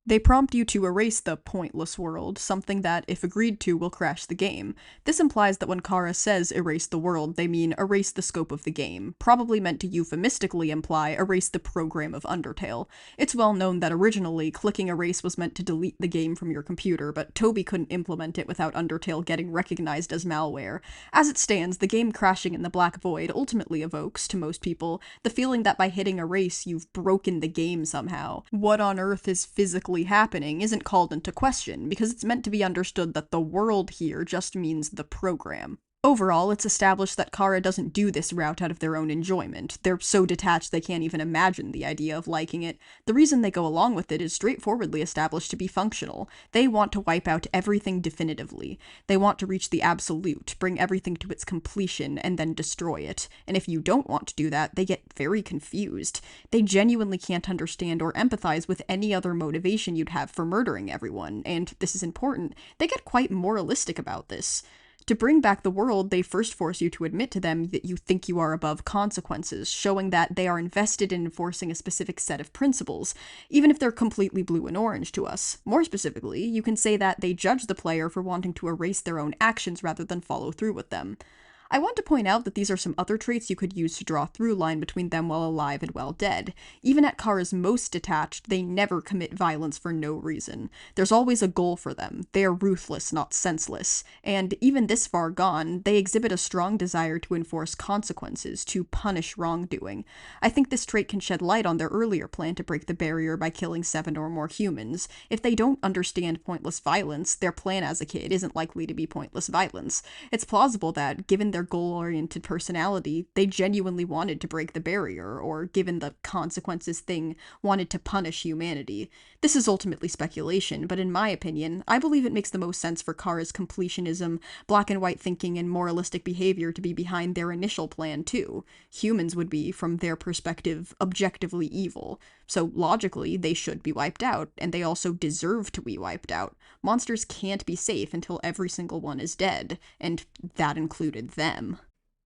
They prompt you to erase the pointless world, something that, if agreed to, will crash the game. This implies that when Chara says erase the world, they mean erase the scope of the game, probably meant to euphemistically imply erase the program of Undertale. It's well known that originally, clicking erase was meant to delete the game from your computer, but Toby couldn't implement it without Undertale getting recognized as malware. As it stands, the game crashing in the black void ultimately evokes, to most people, the feeling that by hitting erase, you've broken the game somehow. What on earth is physically happening isn't called into question, because it's meant to be understood that the world here just means the program. Overall, it's established that Chara doesn't do this route out of their own enjoyment. They're so detached they can't even imagine the idea of liking it. The reason they go along with it is straightforwardly established to be functional. They want to wipe out everything definitively. They want to reach the absolute, bring everything to its completion, and then destroy it. And if you don't want to do that, they get very confused. They genuinely can't understand or empathize with any other motivation you'd have for murdering everyone, and this is important, they get quite moralistic about this. To bring back the world, they first force you to admit to them that you think you are above consequences, showing that they are invested in enforcing a specific set of principles, even if they're completely blue and orange to us. More specifically, you can say that they judge the player for wanting to erase their own actions rather than follow through with them. I want to point out that these are some other traits you could use to draw a through line between them while alive and while dead. Even at Chara's most detached, they never commit violence for no reason. There's always a goal for them. They are ruthless, not senseless. And even this far gone, they exhibit a strong desire to enforce consequences, to punish wrongdoing. I think this trait can shed light on their earlier plan to break the barrier by killing 7 or more humans. If they don't understand pointless violence, their plan as a kid isn't likely to be pointless violence. It's plausible that, given their goal-oriented personality, they genuinely wanted to break the barrier, or, given the consequences thing, wanted to punish humanity. This is ultimately speculation, but in my opinion, I believe it makes the most sense for Chara's completionism, black and white thinking, and moralistic behavior to be behind their initial plan too. Humans would be, from their perspective, objectively evil. So logically, they should be wiped out, and they also deserve to be wiped out. Monsters can't be safe until every single one is dead, and that included them.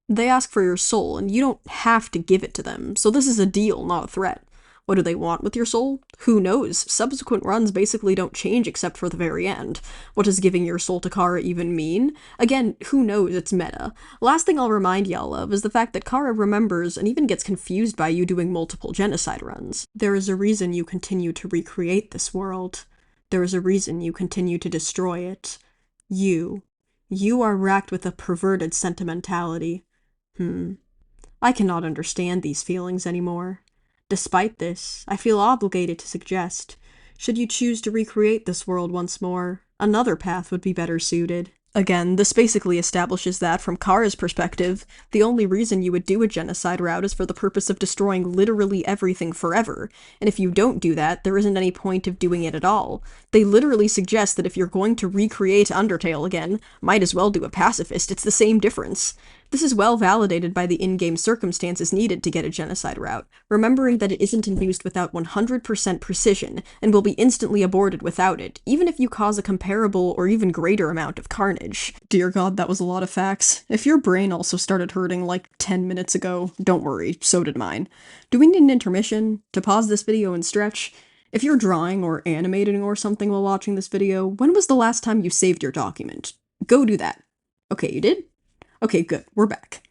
They ask for your soul, and you don't have to give it to them, so this is a deal, not a threat. What do they want with your soul? Who knows? Subsequent runs basically don't change except for the very end. What does giving your soul to Chara even mean? Again, who knows? It's meta. Last thing I'll remind y'all of is the fact that Chara remembers and even gets confused by you doing multiple genocide runs. There is a reason you continue to recreate this world. There is a reason you continue to destroy it. You are racked with a perverted sentimentality. I cannot understand these feelings anymore. Despite this, I feel obligated to suggest, should you choose to recreate this world once more, another path would be better suited. Again, this basically establishes that, from Chara's perspective, the only reason you would do a genocide route is for the purpose of destroying literally everything forever, and if you don't do that, there isn't any point of doing it at all. They literally suggest that if you're going to recreate Undertale again, might as well do a pacifist, it's the same difference. This is well validated by the in-game circumstances needed to get a genocide route, remembering that it isn't induced without 100% precision, and will be instantly aborted without it, even if you cause a comparable or even greater amount of carnage. Dear God, that was a lot of facts. If your brain also started hurting like 10 minutes ago, don't worry, so did mine. Do we need an intermission? To pause this video and stretch? If you're drawing or animating or something while watching this video, when was the last time you saved your document? Go do that. Okay, you did? Okay, good, we're back.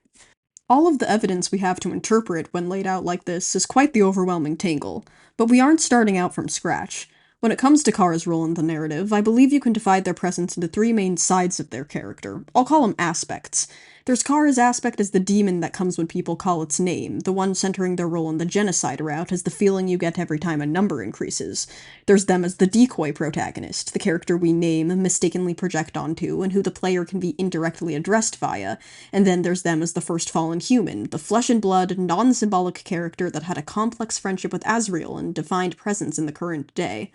All of the evidence we have to interpret when laid out like this is quite the overwhelming tangle, but we aren't starting out from scratch. When it comes to Chara's role in the narrative, I believe you can divide their presence into three main sides of their character. I'll call them aspects. There's Chara's aspect as the demon that comes when people call its name, the one centering their role in the genocide route as the feeling you get every time a number increases. There's them as the decoy protagonist, the character we name, mistakenly project onto, and who the player can be indirectly addressed via. And then there's them as the first fallen human, the flesh and blood, non-symbolic character that had a complex friendship with Azrael and defined presence in the current day.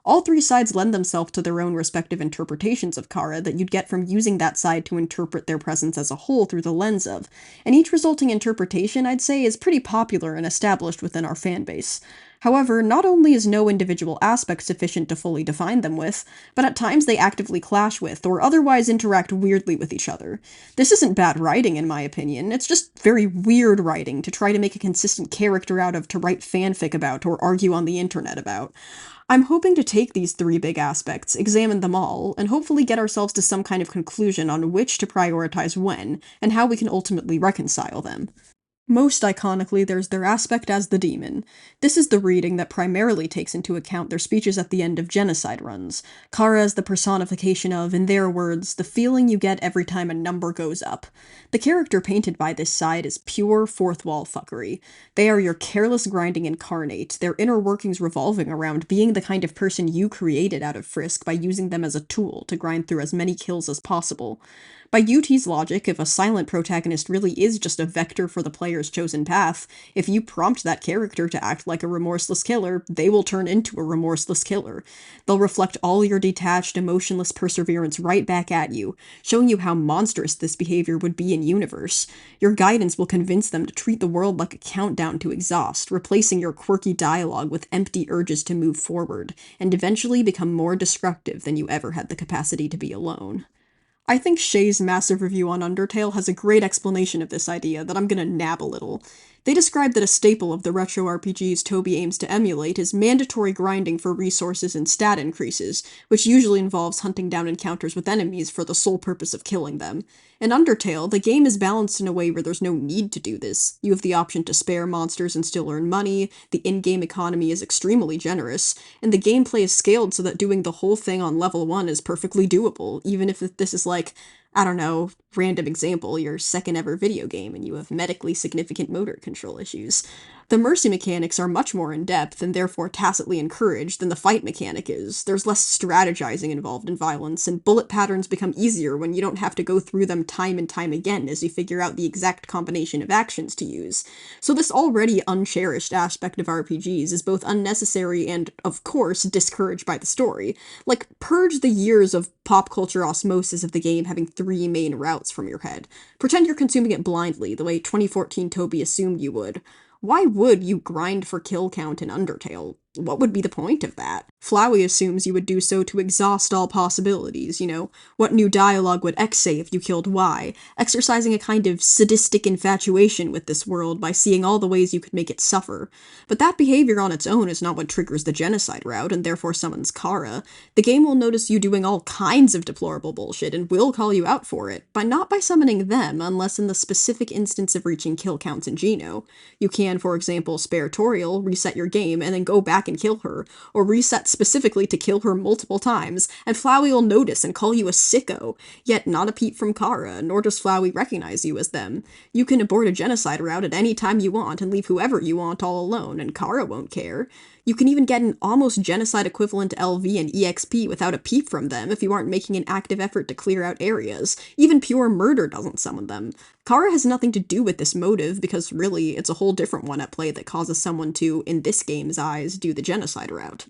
All three sides lend themselves to their own respective interpretations of Chara that you'd get from using that side to interpret their presence as a whole through the lens of, and each resulting interpretation, I'd say, is pretty popular and established within our fanbase. However, not only is no individual aspect sufficient to fully define them with, but at times they actively clash with, or otherwise interact weirdly with each other. This isn't bad writing, in my opinion, it's just very weird writing to try to make a consistent character out of to write fanfic about or argue on the internet about. I'm hoping to take these three big aspects, examine them all, and hopefully get ourselves to some kind of conclusion on which to prioritize when, and how we can ultimately reconcile them. Most iconically, there's their aspect as the demon. This is the reading that primarily takes into account their speeches at the end of genocide runs. Chara is the personification of, in their words, the feeling you get every time a number goes up. The character painted by this side is pure fourth wall fuckery. They are your careless grinding incarnate, their inner workings revolving around being the kind of person you created out of Frisk by using them as a tool to grind through as many kills as possible. By UT's logic, if a silent protagonist really is just a vector for the player's chosen path, if you prompt that character to act like a remorseless killer, they will turn into a remorseless killer. They'll reflect all your detached, emotionless perseverance right back at you, showing you how monstrous this behavior would be in universe. Your guidance will convince them to treat the world like a countdown to exhaust, replacing your quirky dialogue with empty urges to move forward, and eventually become more destructive than you ever had the capacity to be alone. I think Shay's massive review on Undertale has a great explanation of this idea that I'm gonna nab a little. They describe that a staple of the retro RPGs Toby aims to emulate is mandatory grinding for resources and stat increases, which usually involves hunting down encounters with enemies for the sole purpose of killing them. In Undertale, the game is balanced in a way where there's no need to do this. You have the option to spare monsters and still earn money, the in-game economy is extremely generous, and the gameplay is scaled so that doing the whole thing on level 1 is perfectly doable, even if this is like, I don't know, random example, your second ever video game and you have medically significant motor control issues. The mercy mechanics are much more in-depth and therefore tacitly encouraged than the fight mechanic is. There's less strategizing involved in violence, and bullet patterns become easier when you don't have to go through them time and time again as you figure out the exact combination of actions to use. So this already uncherished aspect of RPGs is both unnecessary and, of course, discouraged by the story. Like, purge the years of pop culture osmosis of the game having three main routes from your head. Pretend you're consuming it blindly, the way 2014 Toby assumed you would. Why would you grind for kill count in Undertale? What would be the point of that? Flowey assumes you would do so to exhaust all possibilities, what new dialogue would X say if you killed Y, exercising a kind of sadistic infatuation with this world by seeing all the ways you could make it suffer. But that behavior on its own is not what triggers the genocide route and therefore summons Chara. The game will notice you doing all kinds of deplorable bullshit and will call you out for it, but not by summoning them unless in the specific instance of reaching kill counts in Geno. You can, for example, spare Toriel, reset your game, and then go back and kill her, or reset specifically to kill her multiple times, and Flowey will notice and call you a sicko, yet not a peep from Chara, nor does Flowey recognize you as them. You can abort a genocide route at any time you want and leave whoever you want all alone, and Chara won't care. You can even get an almost genocide equivalent LV and EXP without a peep from them if you aren't making an active effort to clear out areas. Even pure murder doesn't summon them. Chara has nothing to do with this motive because really it's a whole different one at play that causes someone to, in this game's eyes, do the genocide route.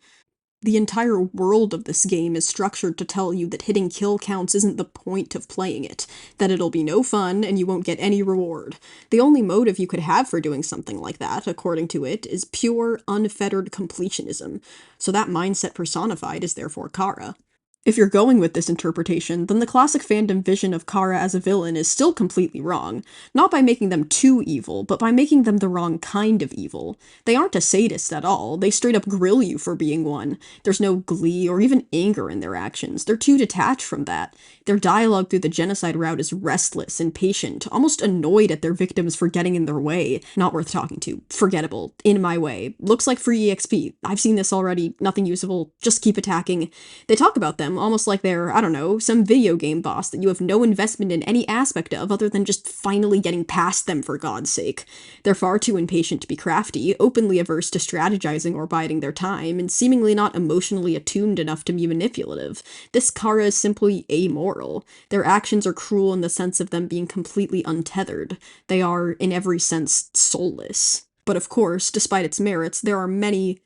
The entire world of this game is structured to tell you that hitting kill counts isn't the point of playing it, that it'll be no fun and you won't get any reward. The only motive you could have for doing something like that, according to it, is pure, unfettered completionism. So that mindset personified is therefore Chara. If you're going with this interpretation, then the classic fandom vision of Chara as a villain is still completely wrong. Not by making them too evil, but by making them the wrong kind of evil. They aren't a sadist at all, they straight up grill you for being one. There's no glee or even anger in their actions, they're too detached from that. Their dialogue through the genocide route is restless, impatient, almost annoyed at their victims for getting in their way. Not worth talking to. Forgettable. In my way. Looks like free EXP. I've seen this already. Nothing usable. Just keep attacking. They talk about them almost like they're, I don't know, some video game boss that you have no investment in any aspect of other than just finally getting past them for God's sake. They're far too impatient to be crafty, openly averse to strategizing or biding their time, and seemingly not emotionally attuned enough to be manipulative. This Chara is simply amoral. Their actions are cruel in the sense of them being completely untethered. They are, in every sense, soulless. But of course, despite its merits, there are many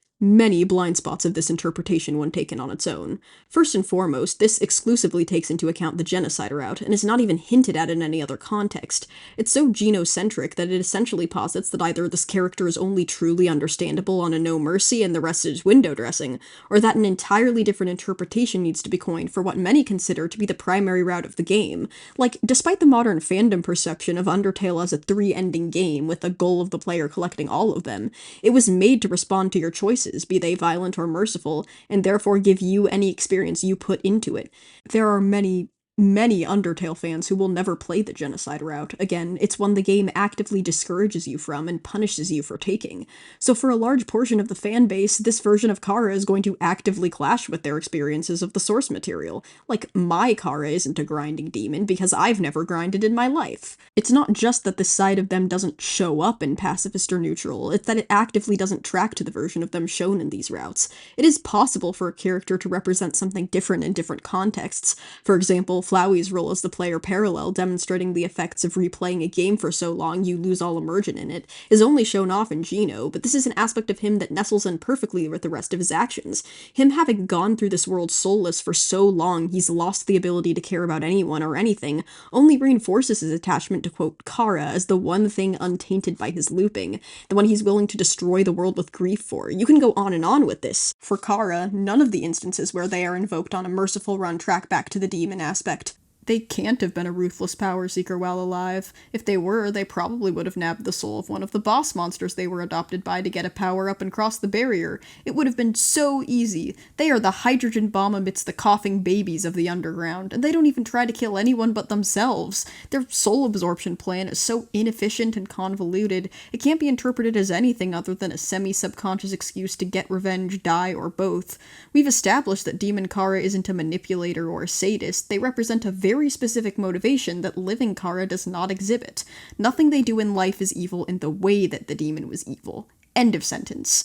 blind spots of this interpretation when taken on its own. First and foremost, this exclusively takes into account the genocide route, and is not even hinted at in any other context. It's so genocentric that it essentially posits that either this character is only truly understandable on a no mercy and the rest is window dressing, or that an entirely different interpretation needs to be coined for what many consider to be the primary route of the game. Like, despite the modern fandom perception of Undertale as a 3-ending game with the goal of the player collecting all of them, it was made to respond to your choices, be they violent or merciful, and therefore give you any experience you put into it. There are many Undertale fans who will never play the genocide route. Again, it's one the game actively discourages you from and punishes you for taking. So for a large portion of the fan base, this version of Chara is going to actively clash with their experiences of the source material. Like, my Chara isn't a grinding demon because I've never grinded in my life. It's not just that this side of them doesn't show up in pacifist or neutral, it's that it actively doesn't track to the version of them shown in these routes. It is possible for a character to represent something different in different contexts. For example, Flowey's role as the player parallel, demonstrating the effects of replaying a game for so long you lose all immersion in it, is only shown off in Geno, but this is an aspect of him that nestles in perfectly with the rest of his actions. Him having gone through this world soulless for so long he's lost the ability to care about anyone or anything, only reinforces his attachment to, quote, Chara as the one thing untainted by his looping, the one he's willing to destroy the world with grief for. You can go on with this. For Chara, none of the instances where they are invoked on a merciful run track back to the demon aspect. They can't have been a ruthless power seeker while alive. If they were, they probably would have nabbed the soul of one of the boss monsters they were adopted by to get a power-up and cross the barrier. It would have been so easy. They are the hydrogen bomb amidst the coughing babies of the underground, and they don't even try to kill anyone but themselves. Their soul absorption plan is so inefficient and convoluted, it can't be interpreted as anything other than a semi-subconscious excuse to get revenge, die, or both. We've established that Demon Chara isn't a manipulator or a sadist. They represent a very specific motivation that living Chara does not exhibit. Nothing they do in life is evil in the way that the demon was evil. End of sentence.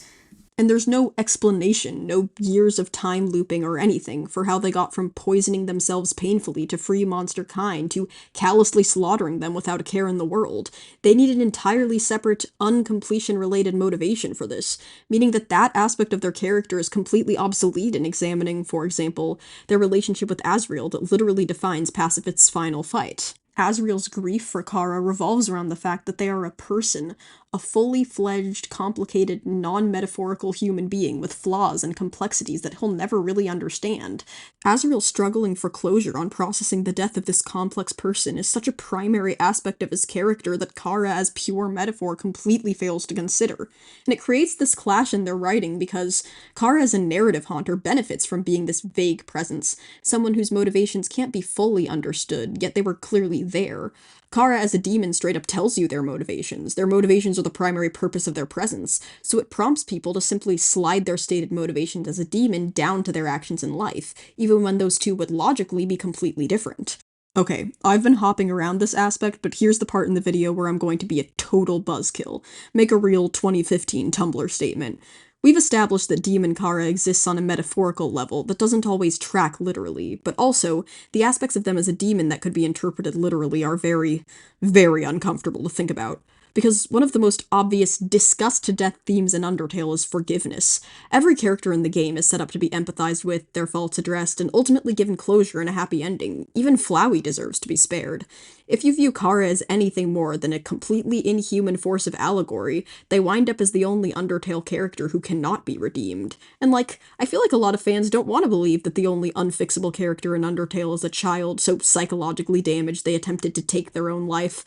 And there's no explanation, no years of time looping or anything for how they got from poisoning themselves painfully to free monster kind to callously slaughtering them without a care in the world. They need an entirely separate, uncompletion-related motivation for this, meaning that that aspect of their character is completely obsolete in examining, for example, their relationship with Azrael that literally defines Pacifist's final fight. Azrael's grief for Chara revolves around the fact that they are a person, a fully fledged, complicated, non-metaphorical human being with flaws and complexities that he'll never really understand. Azrael struggling for closure on processing the death of this complex person is such a primary aspect of his character that Chara as pure metaphor completely fails to consider. And it creates this clash in their writing because Chara as a narrative haunter benefits from being this vague presence, someone whose motivations can't be fully understood, yet they were clearly there. Chara as a demon straight up tells you their motivations. Their motivations are the primary purpose of their presence, so it prompts people to simply slide their stated motivations as a demon down to their actions in life, even when those two would logically be completely different. Okay, I've been hopping around this aspect, but here's the part in the video where I'm going to be a total buzzkill. Make a real 2015 Tumblr statement. We've established that Demon Chara exists on a metaphorical level that doesn't always track literally, but also, the aspects of them as a demon that could be interpreted literally are very, very uncomfortable to think about. because one of the most obvious disgust-to-death themes in Undertale is forgiveness. Every character in the game is set up to be empathized with, their faults addressed, and ultimately given closure and a happy ending. Even Flowey deserves to be spared. If you view Chara as anything more than a completely inhuman force of allegory, they wind up as the only Undertale character who cannot be redeemed. And I feel like a lot of fans don't want to believe that the only unfixable character in Undertale is a child so psychologically damaged they attempted to take their own life.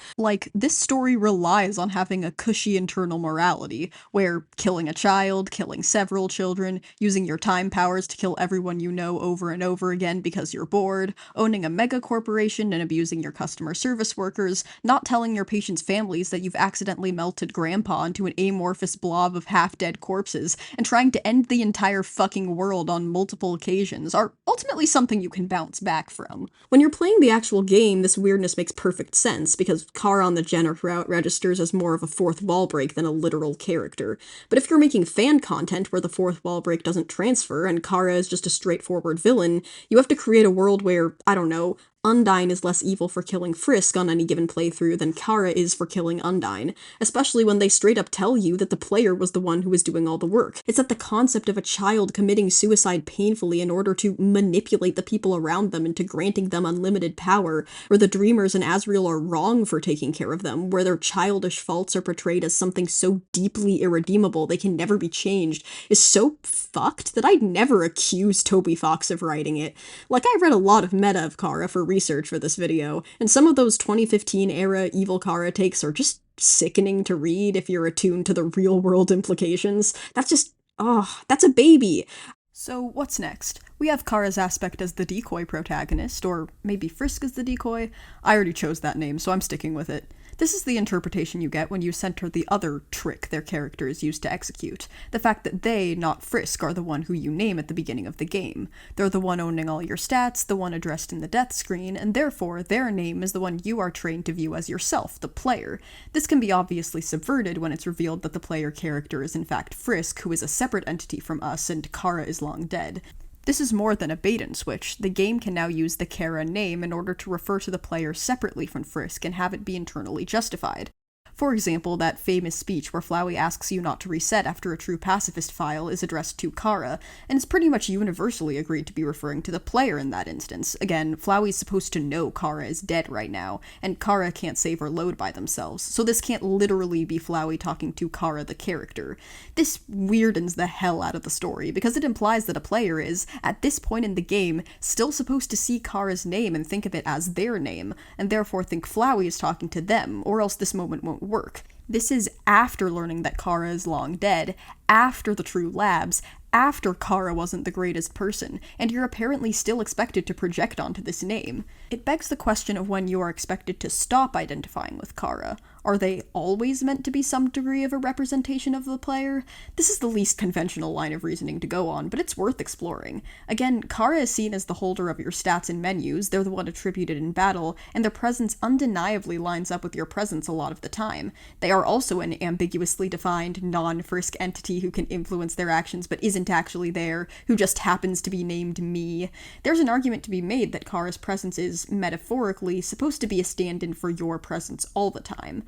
This story relies on having a cushy internal morality, where killing a child, killing several children, using your time powers to kill everyone you know over and over again because you're bored, owning a mega corporation and abusing your customer service workers, not telling your patients' families that you've accidentally melted grandpa into an amorphous blob of half-dead corpses, and trying to end the entire fucking world on multiple occasions are ultimately something you can bounce back from. When you're playing the actual game, this weirdness makes perfect sense, because Chara on the Jenner route registers as more of a fourth wall break than a literal character. But if you're making fan content where the fourth wall break doesn't transfer and Chara is just a straightforward villain, you have to create a world where, I don't know, Undyne is less evil for killing Frisk on any given playthrough than Chara is for killing Undyne, especially when they straight up tell you that the player was the one who was doing all the work. It's that the concept of a child committing suicide painfully in order to manipulate the people around them into granting them unlimited power, where the Dreemers and Asriel are wrong for taking care of them, where their childish faults are portrayed as something so deeply irredeemable they can never be changed, is so fucked that I'd never accuse Toby Fox of writing it. I read a lot of meta of Chara for research for this video, and some of those 2015 era evil Chara takes are just sickening to read if you're attuned to the real world implications. That's a baby. So what's next? We have Chara's aspect as the decoy protagonist, or maybe Frisk as the decoy. I already chose that name, so I'm sticking with it. This is the interpretation you get when you center the other trick their characters use to execute. The fact that they, not Frisk, are the one who you name at the beginning of the game. They're the one owning all your stats, the one addressed in the death screen, and therefore their name is the one you are trained to view as yourself, the player. This can be obviously subverted when it's revealed that the player character is in fact Frisk, who is a separate entity from us, and Chara is long dead. This is more than a bait-and-switch. The game can now use the Chara name in order to refer to the player separately from Frisk and have it be internally justified. For example, that famous speech where Flowey asks you not to reset after a true pacifist file is addressed to Chara, and it's pretty much universally agreed to be referring to the player in that instance. Again, Flowey's supposed to know Chara is dead right now, and Chara can't save or load by themselves, so this can't literally be Flowey talking to Chara the character. This weirdens the hell out of the story, because it implies that a player is, at this point in the game, still supposed to see Chara's name and think of it as their name, and therefore think Flowey is talking to them, or else this moment won't work. This is after learning that Chara is long dead, after the true labs, after Chara wasn't the greatest person, and you're apparently still expected to project onto this name. It begs the question of when you are expected to stop identifying with Chara. Are they always meant to be some degree of a representation of the player? This is the least conventional line of reasoning to go on, but it's worth exploring. Again, Chara is seen as the holder of your stats and menus, they're the one attributed in battle, and their presence undeniably lines up with your presence a lot of the time. They are also an ambiguously defined, non-Frisk entity who can influence their actions but isn't actually there, who just happens to be named me. There's an argument to be made that Chara's presence is, metaphorically, supposed to be a stand-in for your presence all the time.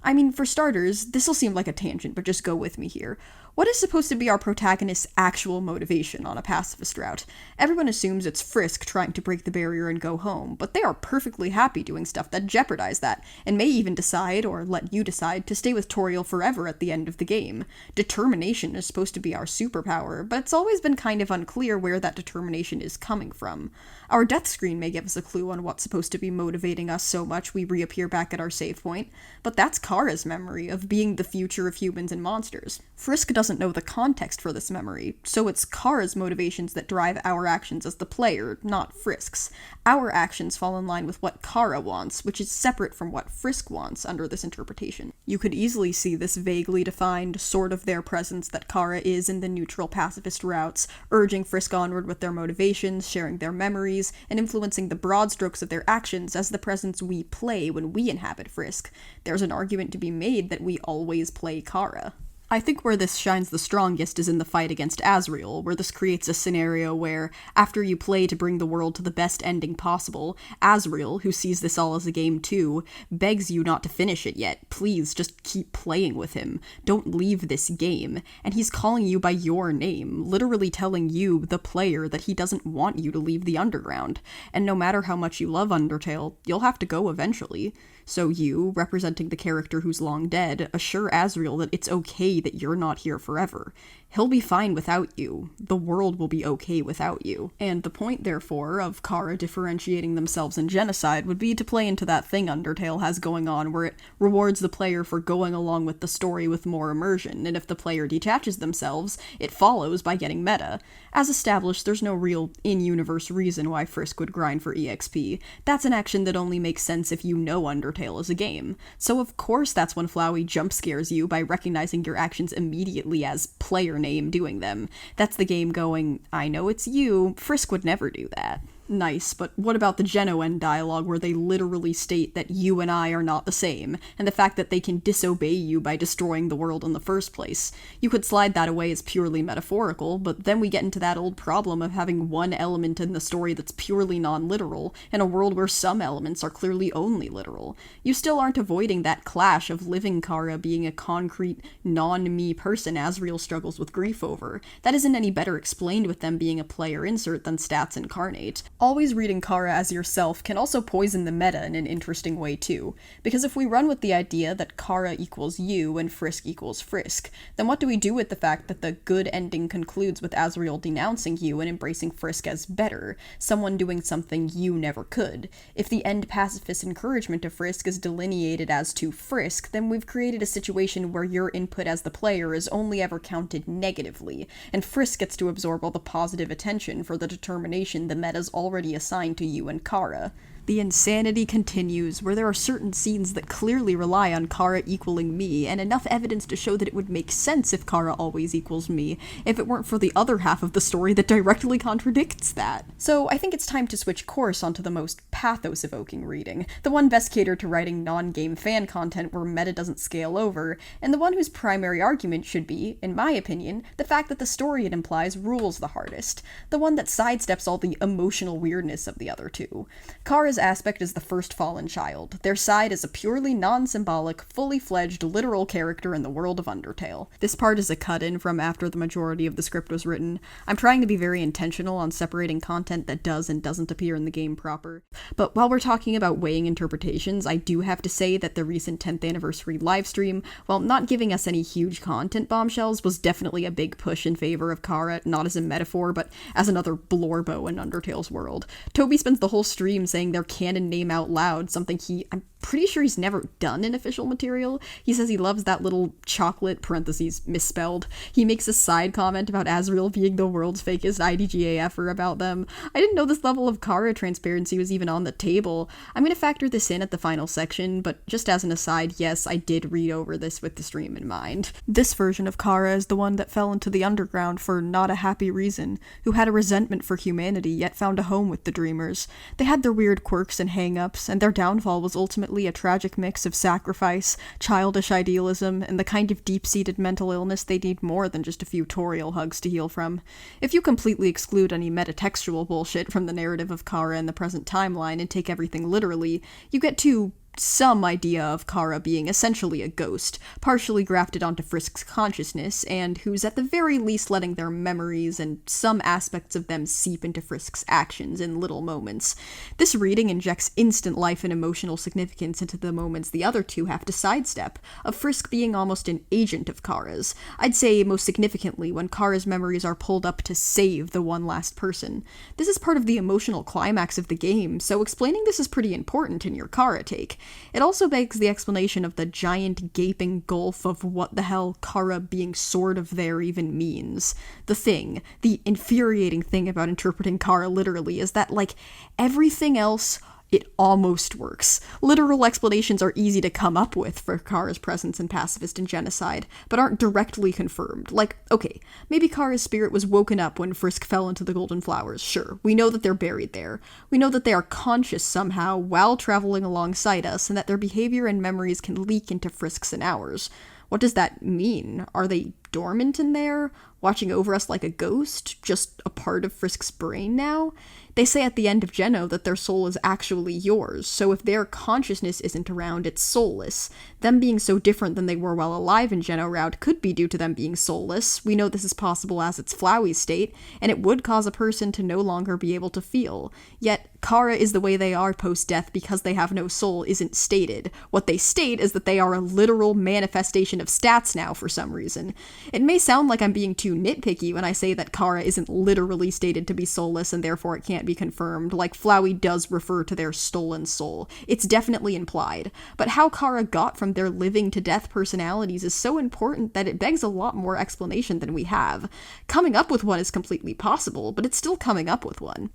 I mean, for starters, this'll seem like a tangent, but just go with me here. What is supposed to be our protagonist's actual motivation on a pacifist route? Everyone assumes it's Frisk trying to break the barrier and go home, but they are perfectly happy doing stuff that jeopardize that, and may even decide, or let you decide, to stay with Toriel forever at the end of the game. Determination is supposed to be our superpower, but it's always been kind of unclear where that determination is coming from. Our death screen may give us a clue on what's supposed to be motivating us so much we reappear back at our save point, but that's Chara's memory of being the future of humans and monsters. Frisk doesn't know the context for this memory, so it's Chara's motivations that drive our actions as the player, not Frisk's. Our actions fall in line with what Chara wants, which is separate from what Frisk wants under this interpretation. You could easily see this vaguely defined, sort of their presence that Chara is in the neutral pacifist routes, urging Frisk onward with their motivations, sharing their memories, and influencing the broad strokes of their actions as the presence we play when we inhabit Frisk. There's an argument to be made that we always play Chara. I think where this shines the strongest is in the fight against Asriel, where this creates a scenario where, after you play to bring the world to the best ending possible, Asriel, who sees this all as a game too, begs you not to finish it yet. Please, just keep playing with him. Don't leave this game. And he's calling you by your name, literally telling you, the player, that he doesn't want you to leave the Underground. And no matter how much you love Undertale, you'll have to go eventually. So you, representing the character who's long dead, assure Asriel that it's okay that you're not here forever. He'll be fine without you. The world will be okay without you. And the point, therefore, of Chara differentiating themselves in genocide would be to play into that thing Undertale has going on, where it rewards the player for going along with the story with more immersion, and if the player detaches themselves, it follows by getting meta. As established, there's no real in-universe reason why Frisk would grind for EXP. That's an action that only makes sense if you know Undertale as a game. So of course that's when Flowey jump scares you by recognizing your actions immediately as player name doing them. That's the game going, I know it's you, Frisk would never do that. Nice, but what about the Geno-End dialogue where they literally state that you and I are not the same, and the fact that they can disobey you by destroying the world in the first place? You could slide that away as purely metaphorical, but then we get into that old problem of having one element in the story that's purely non-literal, in a world where some elements are clearly only literal. You still aren't avoiding that clash of living Chara being a concrete, non-me person Asriel struggles with grief over. That isn't any better explained with them being a player insert than stats incarnate. Always reading Chara as yourself can also poison the meta in an interesting way too, because if we run with the idea that Chara equals you and Frisk equals Frisk, then what do we do with the fact that the good ending concludes with Asriel denouncing you and embracing Frisk as better, someone doing something you never could? If the end pacifist encouragement of Frisk is delineated as to Frisk, then we've created a situation where your input as the player is only ever counted negatively, and Frisk gets to absorb all the positive attention for the determination the meta's already assigned to you and Chara. The insanity continues, where there are certain scenes that clearly rely on Chara equaling me, and enough evidence to show that it would make sense if Chara always equals me, if it weren't for the other half of the story that directly contradicts that. So I think it's time to switch course onto the most pathos-evoking reading, the one best catered to writing non-game fan content where meta doesn't scale over, and the one whose primary argument should be, in my opinion, the fact that the story it implies rules the hardest, the one that sidesteps all the emotional weirdness of the other two. Chara's aspect is the first fallen child. Their side is a purely non-symbolic, fully-fledged, literal character in the world of Undertale. This part is a cut-in from after the majority of the script was written. I'm trying to be very intentional on separating content that does and doesn't appear in the game proper. But while we're talking about weighing interpretations, I do have to say that the recent 10th anniversary livestream, while not giving us any huge content bombshells, was definitely a big push in favor of Chara, not as a metaphor, but as another Blorbo in Undertale's world. Toby spends the whole stream saying their canon name out loud, something I'm pretty sure he's never done in official material. He says he loves that little chocolate, parentheses, misspelled. He makes a side comment about Asriel being the world's fakest IDGAFer about them. I didn't know this level of Chara transparency was even on the table. I'm going to factor this in at the final section, but just as an aside, yes, I did read over this with the stream in mind. This version of Chara is the one that fell into the Underground for not a happy reason, who had a resentment for humanity yet found a home with the Dreemers. They had their weird quirks and hang-ups, and their downfall was ultimately a tragic mix of sacrifice, childish idealism, and the kind of deep-seated mental illness they need more than just a few Toriel hugs to heal from. If you completely exclude any metatextual bullshit from the narrative of Chara in the present timeline and take everything literally, you get to some idea of Chara being essentially a ghost, partially grafted onto Frisk's consciousness, and who's at the very least letting their memories and some aspects of them seep into Frisk's actions in little moments. This reading injects instant life and emotional significance into the moments the other two have to sidestep, of Frisk being almost an agent of Chara's. I'd say most significantly when Chara's memories are pulled up to save the one last person. This is part of the emotional climax of the game, so explaining this is pretty important in your Chara take. It also begs the explanation of the giant gaping gulf of what the hell Chara being sort of there even means. The infuriating thing about interpreting Chara literally is that, like everything else, it almost works. Literal explanations are easy to come up with for Chara's presence in pacifist and genocide, but aren't directly confirmed. Like, okay, maybe Chara's spirit was woken up when Frisk fell into the Golden Flowers, sure. We know that they're buried there. We know that they are conscious somehow while traveling alongside us, and that their behavior and memories can leak into Frisk's and ours. What does that mean? Are they dormant in there, watching over us like a ghost, just a part of Frisk's brain now? They say at the end of Geno that their soul is actually yours, so if their consciousness isn't around, it's soulless. Them being so different than they were while alive in Geno Route could be due to them being soulless. We know this is possible as its Flowey state, and it would cause a person to no longer be able to feel. Yet, Chara is the way they are post-death because they have no soul isn't stated. What they state is that they are a literal manifestation of stats now for some reason. It may sound like I'm being too nitpicky when I say that Chara isn't literally stated to be soulless and therefore it can't be confirmed, like Flowey does refer to their stolen soul. It's definitely implied. But how Chara got from their living to death personalities is so important that it begs a lot more explanation than we have. Coming up with one is completely possible, but it's still coming up with one.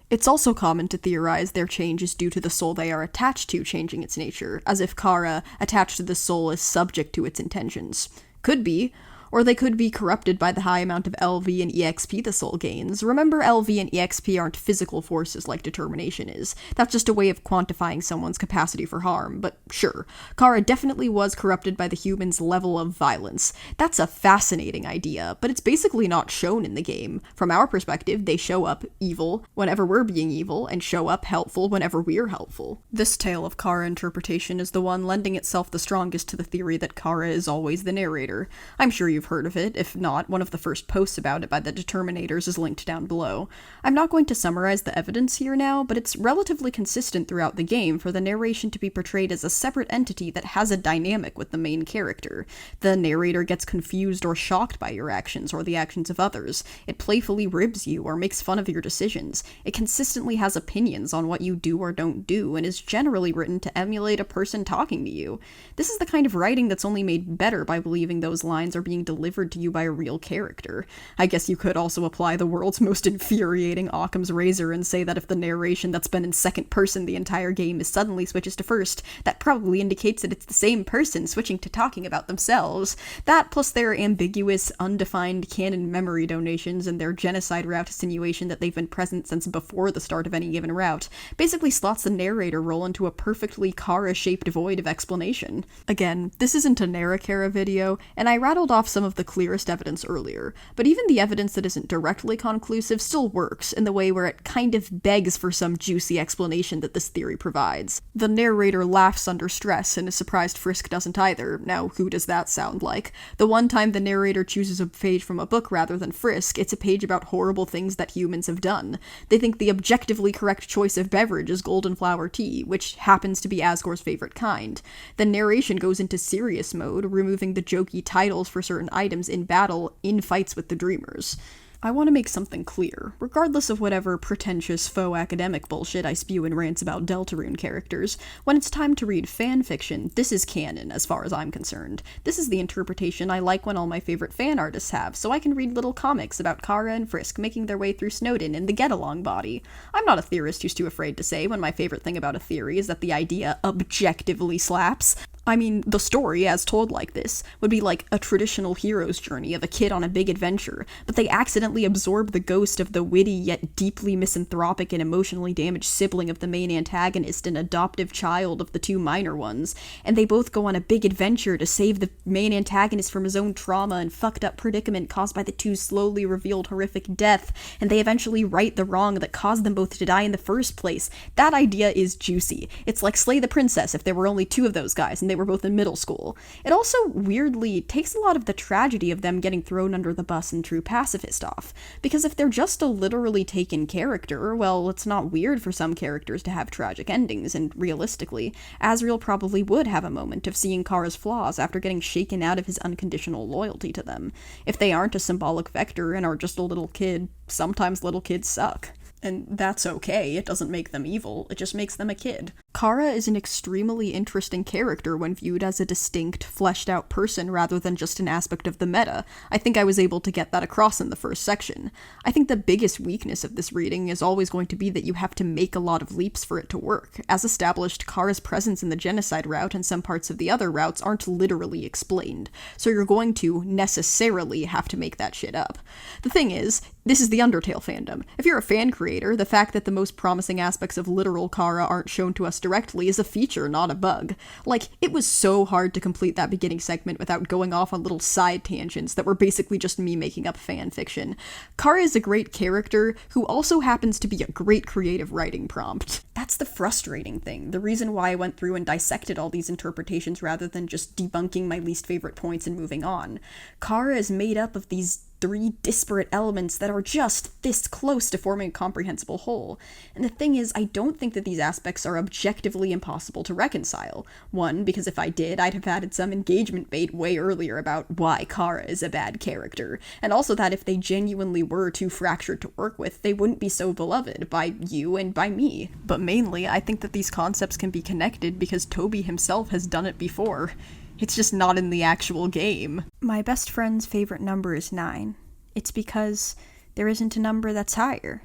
It's also common to theorize their change is due to the soul they are attached to changing its nature, as if Chara, attached to the soul, is subject to its intentions. Could be. Or they could be corrupted by the high amount of LV and EXP the soul gains. Remember, LV and EXP aren't physical forces like determination is. That's just a way of quantifying someone's capacity for harm, but sure. Chara definitely was corrupted by the human's level of violence. That's a fascinating idea, but it's basically not shown in the game. From our perspective, they show up evil whenever we're being evil, and show up helpful whenever we're helpful. This tale of Chara interpretation is the one lending itself the strongest to the theory that Chara is always the narrator. I'm sure you've heard of it. If not, one of the first posts about it by the Determinators is linked down below. I'm not going to summarize the evidence here now, but it's relatively consistent throughout the game for the narration to be portrayed as a separate entity that has a dynamic with the main character. The narrator gets confused or shocked by your actions or the actions of others. It playfully ribs you or makes fun of your decisions. It consistently has opinions on what you do or don't do, and is generally written to emulate a person talking to you. This is the kind of writing that's only made better by believing those lines are being delivered to you by a real character. I guess you could also apply the world's most infuriating Occam's razor and say that if the narration that's been in second person the entire game is suddenly switches to first, that probably indicates that it's the same person switching to talking about themselves. That, plus their ambiguous, undefined canon memory donations and their genocide route insinuation that they've been present since before the start of any given route, basically slots the narrator role into a perfectly Chara-shaped void of explanation. Again, this isn't a Nereans video, and I rattled off some of the clearest evidence earlier, but even the evidence that isn't directly conclusive still works in the way where it kind of begs for some juicy explanation that this theory provides. The narrator laughs under stress and is surprised Frisk doesn't either. Now, who does that sound like? The one time the narrator chooses a page from a book rather than Frisk, it's a page about horrible things that humans have done. They think the objectively correct choice of beverage is golden flower tea, which happens to be Asgore's favorite kind. The narration goes into serious mode, removing the jokey titles for certain items in battle in fights with the Dreemers. I want to make something clear. Regardless of whatever pretentious faux academic bullshit I spew in rants about Deltarune characters, when it's time to read fanfiction, this is canon as far as I'm concerned. This is the interpretation I like when all my favorite fan artists have, so I can read little comics about Chara and Frisk making their way through Snowdin in the get-along body. I'm not a theorist who's too afraid to say when my favorite thing about a theory is that the idea objectively slaps. I mean, the story, as told like this, would be like a traditional hero's journey of a kid on a big adventure, but they accidentally absorb the ghost of the witty yet deeply misanthropic and emotionally damaged sibling of the main antagonist and adoptive child of the two minor ones, and they both go on a big adventure to save the main antagonist from his own trauma and fucked up predicament caused by the two slowly revealed horrific death, and they eventually right the wrong that caused them both to die in the first place. That idea is juicy. It's like Slay the Princess if there were only two of those guys and they were both in middle school. It also, weirdly, takes a lot of the tragedy of them getting thrown under the bus and true pacifist off. Because if they're just a literally taken character, well, it's not weird for some characters to have tragic endings, and realistically, Asriel probably would have a moment of seeing Chara's flaws after getting shaken out of his unconditional loyalty to them. If they aren't a symbolic vector and are just a little kid, sometimes little kids suck. And that's okay, it doesn't make them evil, it just makes them a kid. Chara is an extremely interesting character when viewed as a distinct, fleshed-out person rather than just an aspect of the meta. I think I was able to get that across in the first section. I think the biggest weakness of this reading is always going to be that you have to make a lot of leaps for it to work. As established, Chara's presence in the genocide route and some parts of the other routes aren't literally explained, so you're going to necessarily have to make that shit up. The thing is, this is the Undertale fandom. If you're a fan creator, the fact that the most promising aspects of literal Chara aren't shown to us us directly is a feature, not a bug. Like, it was so hard to complete that beginning segment without going off on little side tangents that were basically just me making up fan fiction. Chara is a great character who also happens to be a great creative writing prompt. That's the frustrating thing, the reason why I went through and dissected all these interpretations rather than just debunking my least favorite points and moving on. Chara is made up of these 3 disparate elements that are just this close to forming a comprehensible whole. And the thing is, I don't think that these aspects are objectively impossible to reconcile. One, because if I did, I'd have added some engagement bait way earlier about why Chara is a bad character. And also that if they genuinely were too fractured to work with, they wouldn't be so beloved by you and by me. But mainly, I think that these concepts can be connected because Toby himself has done it before. It's just not in the actual game. My best friend's favorite number is 9. It's because there isn't a number that's higher.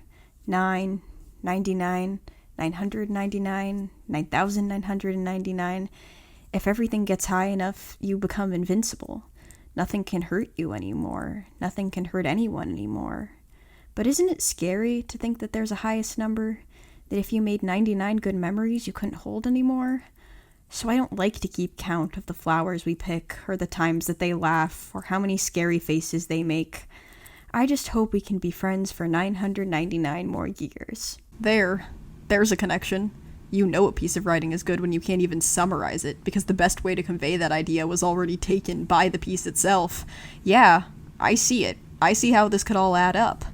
9, 99, 999, 9,999. If everything gets high enough, you become invincible. Nothing can hurt you anymore. Nothing can hurt anyone anymore. But isn't it scary to think that there's a highest number? That if you made 99 good memories, you couldn't hold anymore? So I don't like to keep count of the flowers we pick, or the times that they laugh, or how many scary faces they make. I just hope we can be friends for 999 more years. There's a connection. You know a piece of writing is good when you can't even summarize it, because the best way to convey that idea was already taken by the piece itself. Yeah, I see it. I see how this could all add up.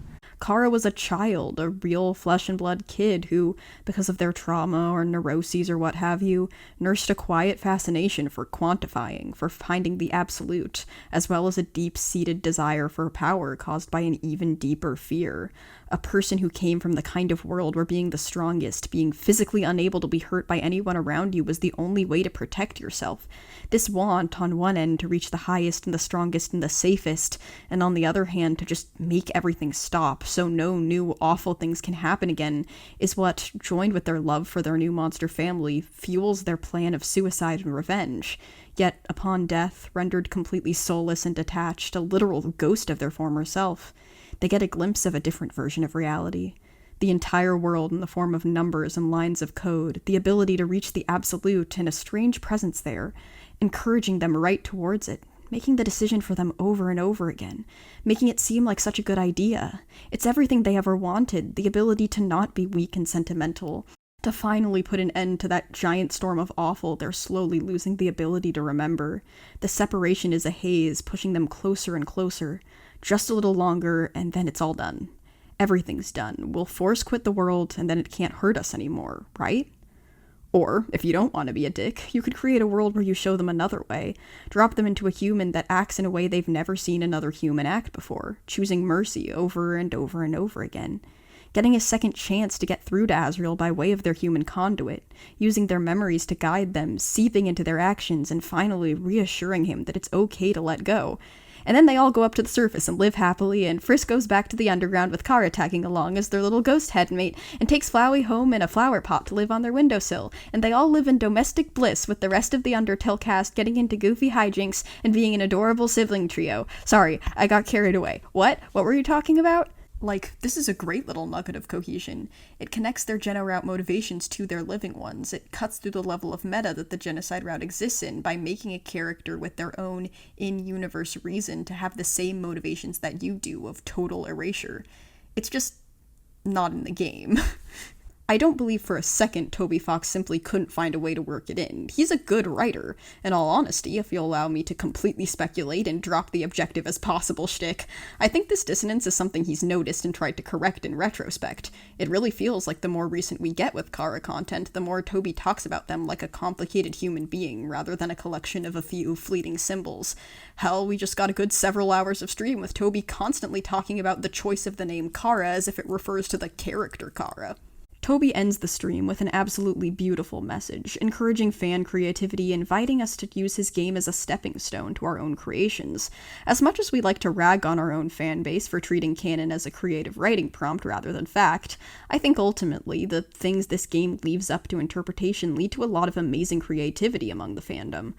Chara was a child, a real flesh and blood kid who, because of their trauma or neuroses or what have you, nursed a quiet fascination for quantifying, for finding the absolute, as well as a deep-seated desire for power caused by an even deeper fear. A person who came from the kind of world where being the strongest, being physically unable to be hurt by anyone around you was the only way to protect yourself. This want, on one end, to reach the highest and the strongest and the safest, and on the other hand, to just make everything stop so no new awful things can happen again, is what, joined with their love for their new monster family, fuels their plan of suicide and revenge. Yet, upon death, rendered completely soulless and detached, a literal ghost of their former self, they get a glimpse of a different version of reality. The entire world in the form of numbers and lines of code, the ability to reach the absolute, and a strange presence there, encouraging them right towards it, making the decision for them over and over again, making it seem like such a good idea. It's everything they ever wanted, the ability to not be weak and sentimental, to finally put an end to that giant storm of awful they're slowly losing the ability to remember. The separation is a haze, pushing them closer and closer. Just a little longer, and then it's all done. Everything's done. We'll force quit the world, and then it can't hurt us anymore, right? Or, if you don't want to be a dick, you could create a world where you show them another way. Drop them into a human that acts in a way they've never seen another human act before, choosing mercy over and over and over again. Getting a second chance to get through to Azrael by way of their human conduit, using their memories to guide them, seeping into their actions, and finally reassuring him that it's okay to let go. And then they all go up to the surface and live happily, and Frisk goes back to the underground with Chara tagging along as their little ghost headmate, and takes Flowey home in a flower pot to live on their windowsill, and they all live in domestic bliss with the rest of the Undertale cast getting into goofy hijinks and being an adorable sibling trio. Sorry, I got carried away. What? What were you talking about? Like, this is a great little nugget of cohesion. It connects their Geno route motivations to their living ones. It cuts through the level of meta that the genocide route exists in by making a character with their own in-universe reason to have the same motivations that you do of total erasure. It's just not in the game. I don't believe for a second Toby Fox simply couldn't find a way to work it in. He's a good writer. In all honesty, if you'll allow me to completely speculate and drop the objective as possible shtick, I think this dissonance is something he's noticed and tried to correct in retrospect. It really feels like the more recent we get with Chara content, the more Toby talks about them like a complicated human being rather than a collection of a few fleeting symbols. Hell, we just got a good several hours of stream with Toby constantly talking about the choice of the name Chara as if it refers to the character Chara. Toby ends the stream with an absolutely beautiful message, encouraging fan creativity, inviting us to use his game as a stepping stone to our own creations. As much as we like to rag on our own fan base for treating canon as a creative writing prompt rather than fact, I think ultimately the things this game leaves up to interpretation lead to a lot of amazing creativity among the fandom.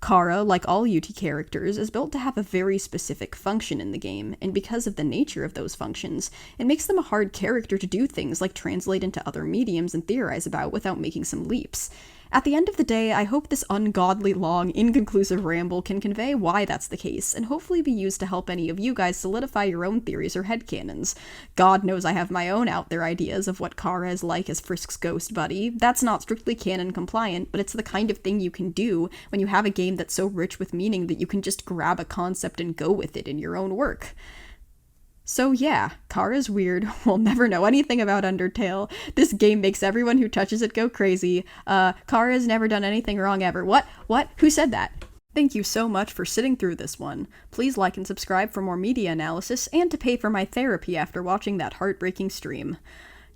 Chara, like all UT characters, is built to have a very specific function in the game, and because of the nature of those functions, it makes them a hard character to do things like translate into other mediums and theorize about without making some leaps. At the end of the day, I hope this ungodly long, inconclusive ramble can convey why that's the case, and hopefully be used to help any of you guys solidify your own theories or headcanons. God knows I have my own out there ideas of what Chara is like as Frisk's ghost buddy. That's not strictly canon compliant, but it's the kind of thing you can do when you have a game that's so rich with meaning that you can just grab a concept and go with it in your own work. So yeah, Chara's weird. We'll never know anything about Undertale. This game makes everyone who touches it go crazy. Chara's never done anything wrong ever. What? Who said that? Thank you so much for sitting through this one. Please like and subscribe for more media analysis and to pay for my therapy after watching that heartbreaking stream.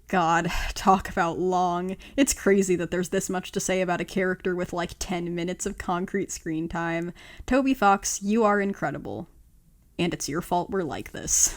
God, talk about long. It's crazy that there's this much to say about a character with like 10 minutes of concrete screen time. Toby Fox, you are incredible. And it's your fault we're like this.